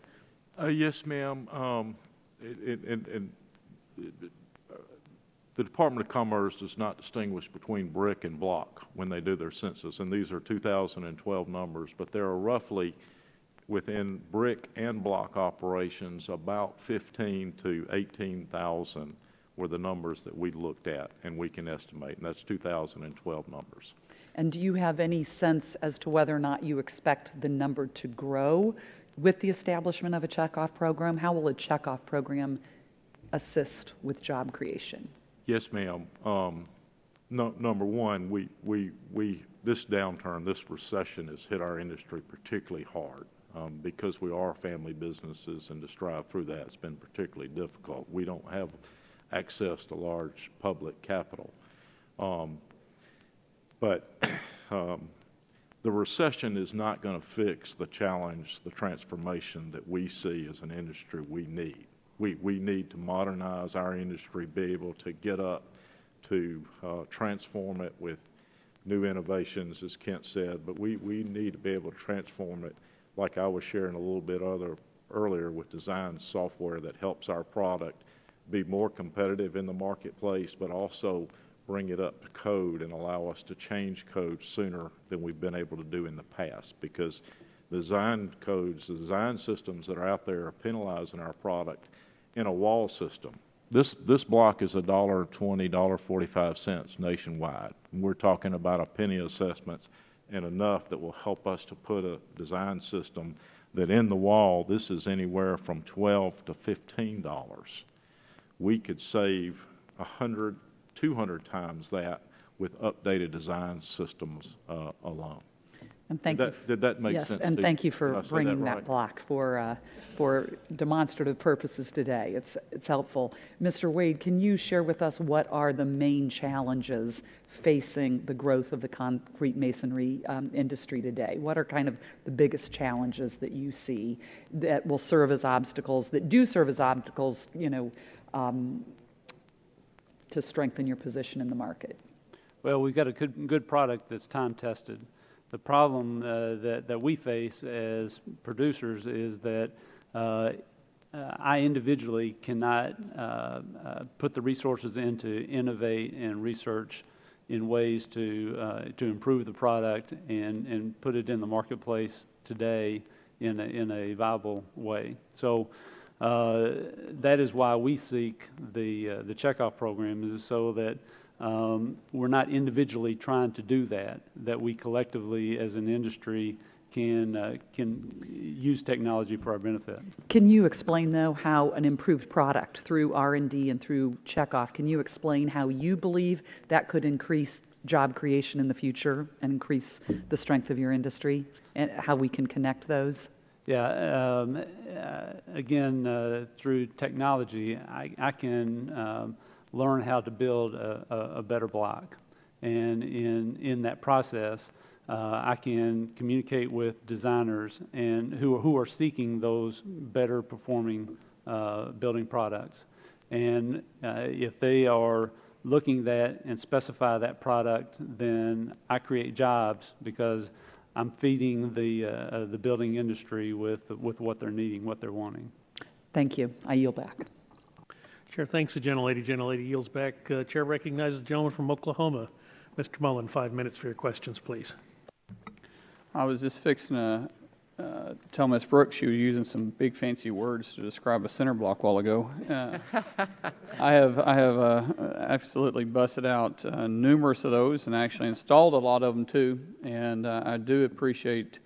Yes, ma'am. The Department of Commerce does not distinguish between brick and block when they do their census, and these are 2012 numbers, but there are roughly, within brick and block operations, about 15 to 18,000 were the numbers that we looked at and we can estimate, and that's 2012 numbers. And do you have any sense as to whether or not you expect the number to grow with the establishment of a checkoff program? How will a checkoff program assist with job creation? Yes, ma'am. No, number one, this downturn, this recession has hit our industry particularly hard because we are family businesses, and to strive through that has been particularly difficult. We don't have access to large public capital. But the recession is not going to fix the challenge, the transformation that we see as an industry we need. We need to modernize our industry, be able to get up to transform it with new innovations, as Kent said, but we need to be able to transform it, like I was sharing a little bit earlier, with design software that helps our product be more competitive in the marketplace, but also bring it up to code and allow us to change code sooner than we've been able to do in the past, because the design codes, the design systems that are out there are penalizing our product in a wall system. This block is $1.20, $1.45 nationwide. And we're talking about a penny assessments and enough that will help us to put a design system that in the wall, this is anywhere from $12 to $15. We could save 100, 200 times that with updated design systems alone. And thank Did that make yes, sense? and thank you for bringing that right? block for demonstrative purposes today. It's helpful. Mr. Wade, can you share with us what are the main challenges facing the growth of the concrete masonry industry today? What are kind of the biggest challenges that you see that will serve as obstacles, that do serve as obstacles, you know, to strengthen your position in the market? Well, we've got a good product that's time tested. The problem that we face as producers is that I individually cannot put the resources in to innovate and research in ways to improve the product and put it in the marketplace today in a viable way. So that is why we seek the checkoff program, is so that we're not individually trying to do that we collectively as an industry can use technology for our benefit. Can you explain, though, how an improved product through R&D and through checkoff, can you explain how you believe that could increase job creation in the future and increase the strength of your industry, and how we can connect those? Yeah, again, through technology, I can learn how to build a better block. And in that process, I can communicate with designers and who are seeking those better performing building products. And if they are looking at and specify that product, then I create jobs because I'm feeding the building industry with what they're needing, what they're wanting. Thank you. I yield back. Chair thanks the gentlelady. Gentlelady yields back. Chair recognizes the gentleman from Oklahoma. Mr. Mullen, 5 minutes for your questions, please. I was just fixing to tell Ms. Brooks she was using some big fancy words to describe a center block a while ago. I have absolutely busted out numerous of those and actually installed a lot of them too. And I do appreciate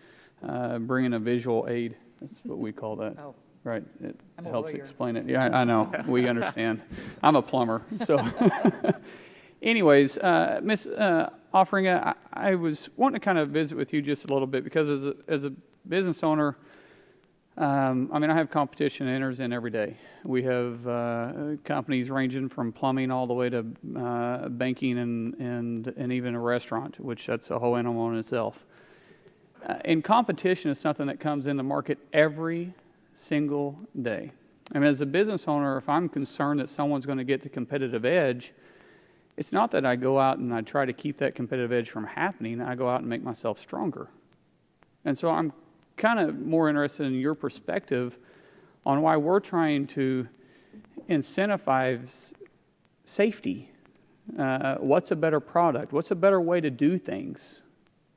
bringing a visual aid. That's what we call that. Oh. Right, it helps explain it. Yeah, I know, we understand. I'm a plumber, so. Anyways, Ms. Offringa, I was wanting to kind of visit with you just a little bit because as a business owner, I mean, I have competition that enters in every day. We have companies ranging from plumbing all the way to banking and even a restaurant, which that's a whole animal in itself. And competition is something that comes in the market every single day. I mean, as a business owner, if I'm concerned that someone's going to get the competitive edge, it's not that I go out and I try to keep that competitive edge from happening. I go out and make myself stronger. And so I'm kind of more interested in your perspective on why we're trying to incentivize safety. What's a better product? What's a better way to do things?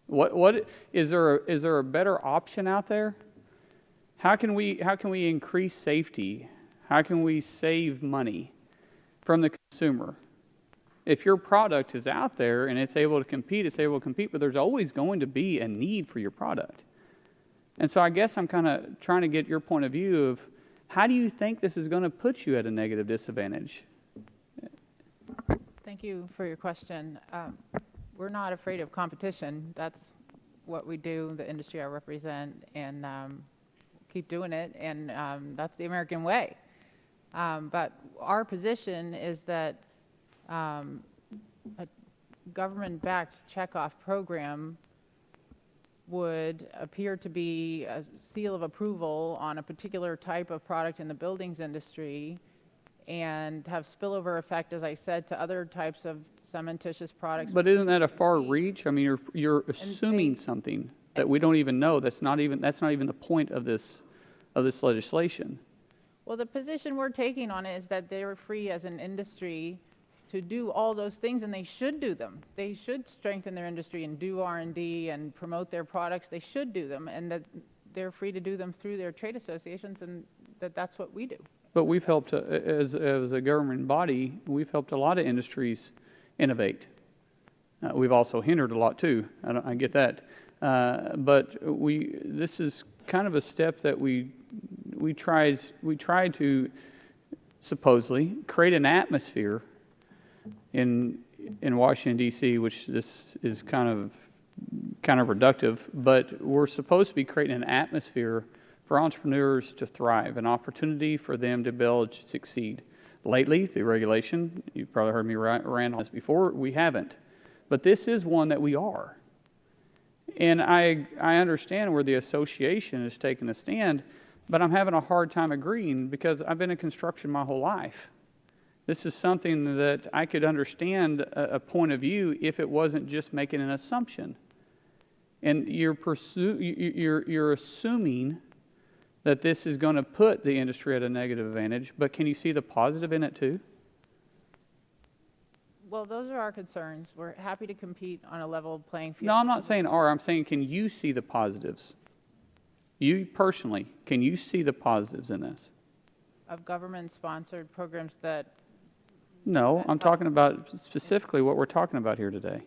What is there a better option out there? How can we increase safety? How can we save money from the consumer? If your product is out there and it's able to compete, but there's always going to be a need for your product. And so I guess I'm kind of trying to get your point of view of how do you think this is going to put you at a negative disadvantage? Thank you for your question. We're not afraid of competition. That's what we do, the industry I represent, and keep doing it, and that's the American way. But our position is that a government-backed checkoff program would appear to be a seal of approval on a particular type of product in the buildings industry and have spillover effect, as I said, to other types of cementitious products. But isn't that a far reach? I mean, you're assuming something that we don't even know. That's not even the point of this legislation. Well, the position we're taking on it is that they're free as an industry to do all those things, and they should do them. They should strengthen their industry and do R&D and promote their products. They should do them, and that they're free to do them through their trade associations, and that's what we do. But we've helped, as a government body, we've helped a lot of industries innovate. We've also hindered a lot too. I get that. But this is kind of a step that we tried to supposedly create an atmosphere in Washington, D.C., which this is kind of reductive, but we're supposed to be creating an atmosphere for entrepreneurs to thrive, an opportunity for them to be able to succeed. Lately, through regulation, you've probably heard me rant on this before, we haven't. But this is one that we are. And I understand where the association is taking a stand, but I'm having a hard time agreeing because I've been in construction my whole life. This is something that I could understand a point of view if it wasn't just making an assumption. And you're assuming that this is going to put the industry at a negative advantage, but can you see the positive in it too? Well, those are our concerns. We're happy to compete on a level playing field. No, I'm not saying are. I'm saying can you see the positives? You personally, can you see the positives in this? Of government-sponsored programs that... No, I'm talking about specifically what we're talking about here today.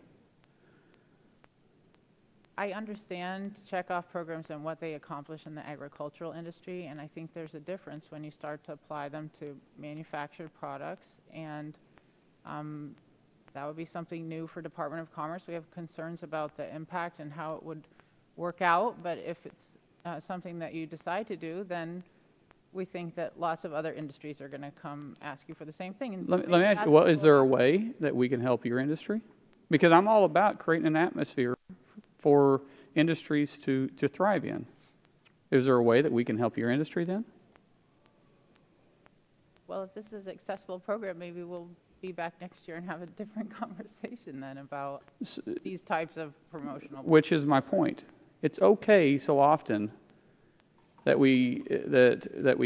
I understand checkoff programs and what they accomplish in the agricultural industry, and I think there's a difference when you start to apply them to manufactured products, and that would be something new for Department of Commerce. We have concerns about the impact and how it would work out, but if it's something that you decide to do, then we think that lots of other industries are going to come ask you for the same thing. And let me ask you, is there a way that we can help your industry? Because I'm all about creating an atmosphere for industries to thrive in. Is there a way that we can help your industry then? Well, if this is an accessible program, maybe we'll be back next year and have a different conversation then about these types of promotional. Which is my point. It's okay so often that we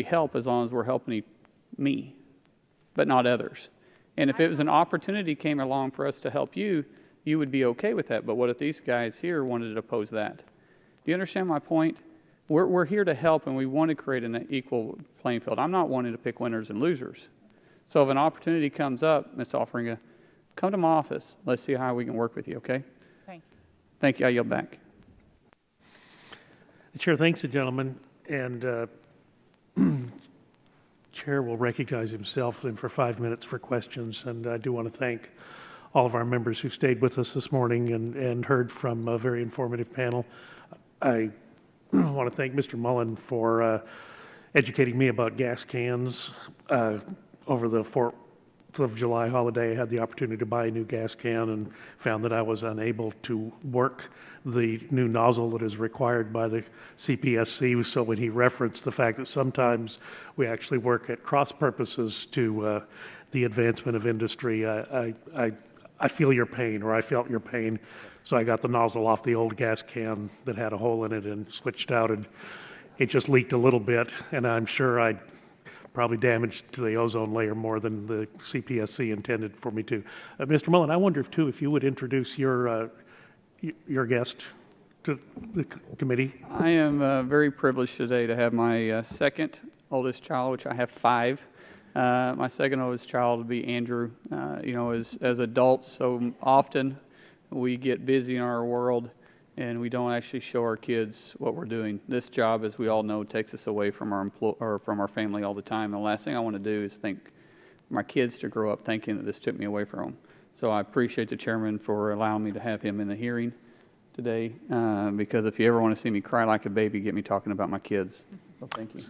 help as long as we're helping me, but not others. And if it was an opportunity came along for us to help you, you would be okay with that. But what if these guys here wanted to oppose that? Do you understand my point? We're here to help, and we want to create an equal playing field. I'm not wanting to pick winners and losers. So if an opportunity comes up, Ms. Offringa, come to my office. Let's see how we can work with you, okay? Thank you. Thank you. I yield back. The Chair thanks the gentleman, and Chair will recognize himself then for 5 minutes for questions. And I do want to thank all of our members who stayed with us this morning and heard from a very informative panel. I want to thank Mr. Mullen for educating me about gas cans. Over the 4th of July holiday, I had the opportunity to buy a new gas can and found that I was unable to work the new nozzle that is required by the CPSC. So when he referenced the fact that sometimes we actually work at cross purposes to the advancement of industry, I feel your pain, or I felt your pain. So I got the nozzle off the old gas can that had a hole in it and switched out, and it just leaked a little bit, and I'm sure I probably damaged the ozone layer more than the CPSC intended for me to. Mr. Mullen, I wonder if you would introduce your guest to the committee. I am very privileged today to have my second oldest child, which I have 5. My second oldest child will be Andrew. As adults, so often we get busy in our world and we don't actually show our kids what we're doing. This job, as we all know, takes us away from our family all the time. And the last thing I want to do is think my kids to grow up thinking that this took me away from them. So I appreciate the chairman for allowing me to have him in the hearing today, because if you ever want to see me cry like a baby, get me talking about my kids. So thank you.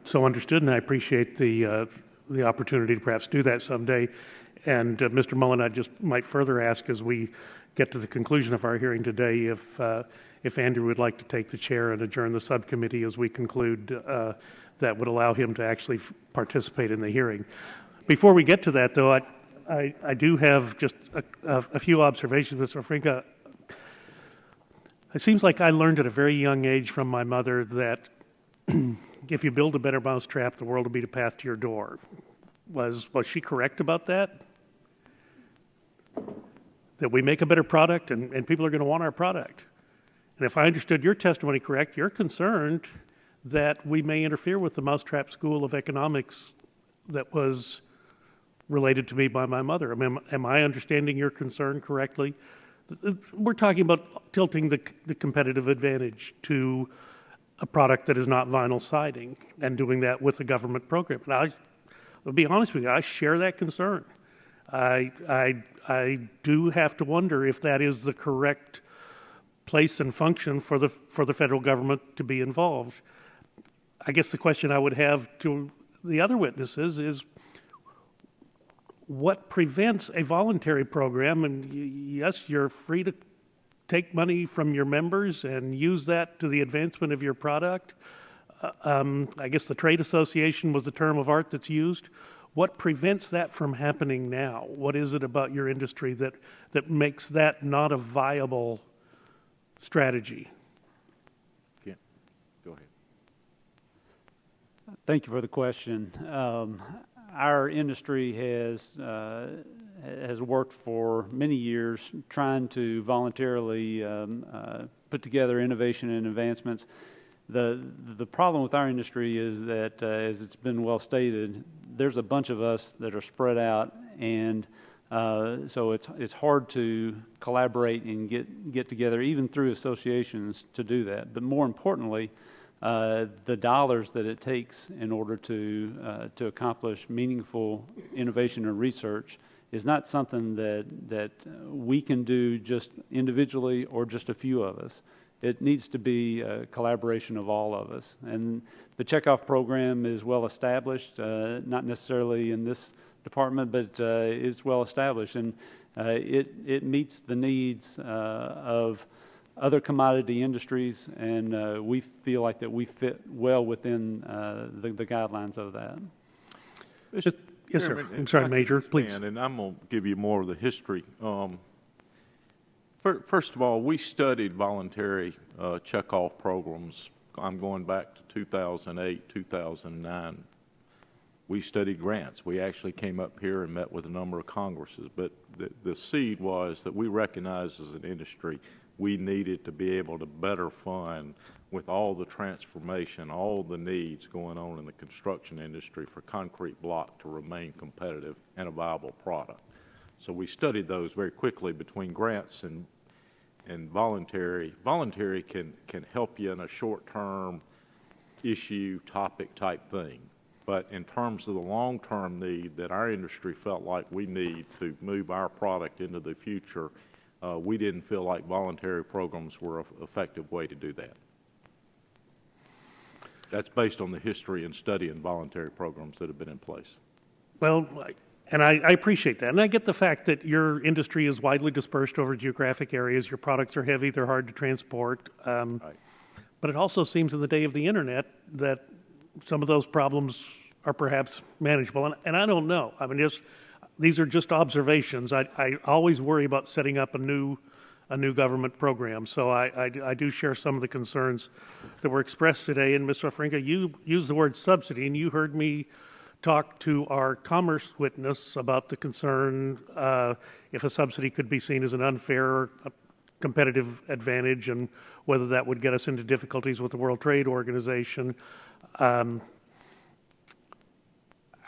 So understood, and I appreciate the opportunity to perhaps do that someday. And Mr. Mullen, I just might further ask as we get to the conclusion of our hearing today if Andrew would like to take the chair and adjourn the subcommittee as we conclude, that would allow him to actually participate in the hearing. Before we get to that, though, I do have just a few observations, Mr. Frinka. It seems like I learned at a very young age from my mother that if you build a better mousetrap, the world will be the path to your door. Was she correct about that? That we make a better product and people are going to want our product. And if I understood your testimony correct, you're concerned that we may interfere with the mousetrap school of economics that was related to me by my mother. Am I understanding your concern correctly? We're talking about tilting the competitive advantage to a product that is not vinyl siding and doing that with a government program. And I'll be honest with you, I share that concern. I do have to wonder if that is the correct place and function for the federal government to be involved. I guess the question I would have to the other witnesses is, what prevents a voluntary program? And yes, you're free to take money from your members and use that to the advancement of your product. I guess the trade association was the term of art that's used. What prevents that from happening now? What is it about your industry that makes that not a viable strategy? Yeah, go ahead. Thank you for the question. Our industry has worked for many years trying to voluntarily put together innovation and advancements. The problem with our industry is that, as it's been well stated, there's a bunch of us that are spread out, and so it's hard to collaborate and get together, even through associations, to do that. But more importantly, the dollars that it takes in order to accomplish meaningful innovation and research is not something that we can do just individually or just a few of us. It needs to be a collaboration of all of us. And the checkoff program is well established, not necessarily in this department, but it's well established. And it meets the needs of other commodity industries, and we feel like that we fit well within the guidelines of that. Yes, sir. I'm sorry, Major, please. And I'm going to give you more of the history. First of all, we studied voluntary checkoff programs. I'm going back to 2008, 2009. We studied grants. We actually came up here and met with a number of Congresses. But the seed was that we recognized as an industry we needed to be able to better fund, with all the transformation, all the needs going on in the construction industry, for concrete block to remain competitive and a viable product. So we studied those very quickly between grants and voluntary. Voluntary can help you in a short-term issue, topic type thing. But in terms of the long-term need that our industry felt like we need to move our product into the future, we didn't feel like voluntary programs were an effective way to do that. That's based on the history and study and voluntary programs that have been in place. Well, and I appreciate that. And I get the fact that your industry is widely dispersed over geographic areas. Your products are heavy. They're hard to transport. Right. But it also seems in the day of the Internet that some of those problems are perhaps manageable. And I don't know. I mean, these are just observations. I always worry about setting up a new government program. So I do share some of the concerns that were expressed today. And Ms. Ofringa, you used the word subsidy, and you heard me talk to our commerce witness about the concern if a subsidy could be seen as an unfair competitive advantage and whether that would get us into difficulties with the World Trade Organization.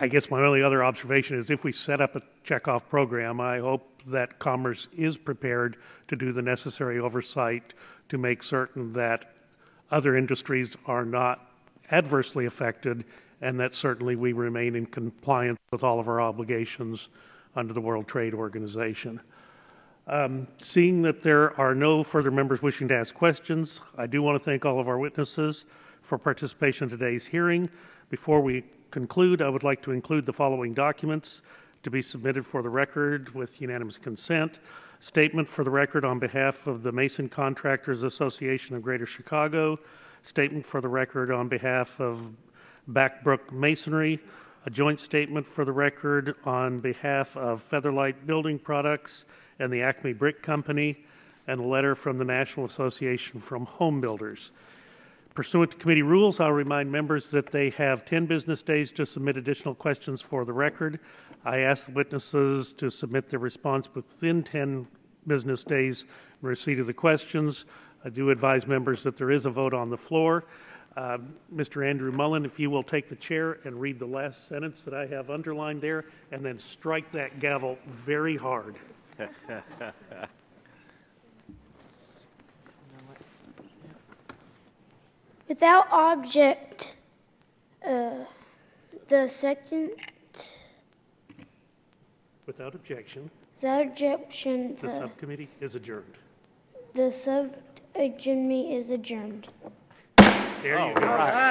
I guess my only other observation is if we set up a checkoff program, I hope that Commerce is prepared to do the necessary oversight to make certain that other industries are not adversely affected, and that certainly we remain in compliance with all of our obligations under the World Trade Organization. Seeing that there are no further members wishing to ask questions, I do want to thank all of our witnesses for participation in today's hearing. Before we conclude, I would like to include the following documents to be submitted for the record with unanimous consent. Statement for the record on behalf of the Mason Contractors Association of Greater Chicago. Statement for the record on behalf of Backbrook Masonry. A joint statement for the record on behalf of Featherlight Building Products and the Acme Brick Company, and a letter from the National Association from Home Builders. Pursuant to committee rules, I'll remind members that they have 10 business days to submit additional questions for the record. I ask the witnesses to submit their response within 10 business days in receipt of the questions. I do advise members that there is a vote on the floor. Mr. Andrew Mullen, if you will take the chair and read the last sentence that I have underlined there, and then strike that gavel very hard. Without object, the second. Without objection. Without objection, The subcommittee is adjourned. The subcommittee is adjourned. There you go.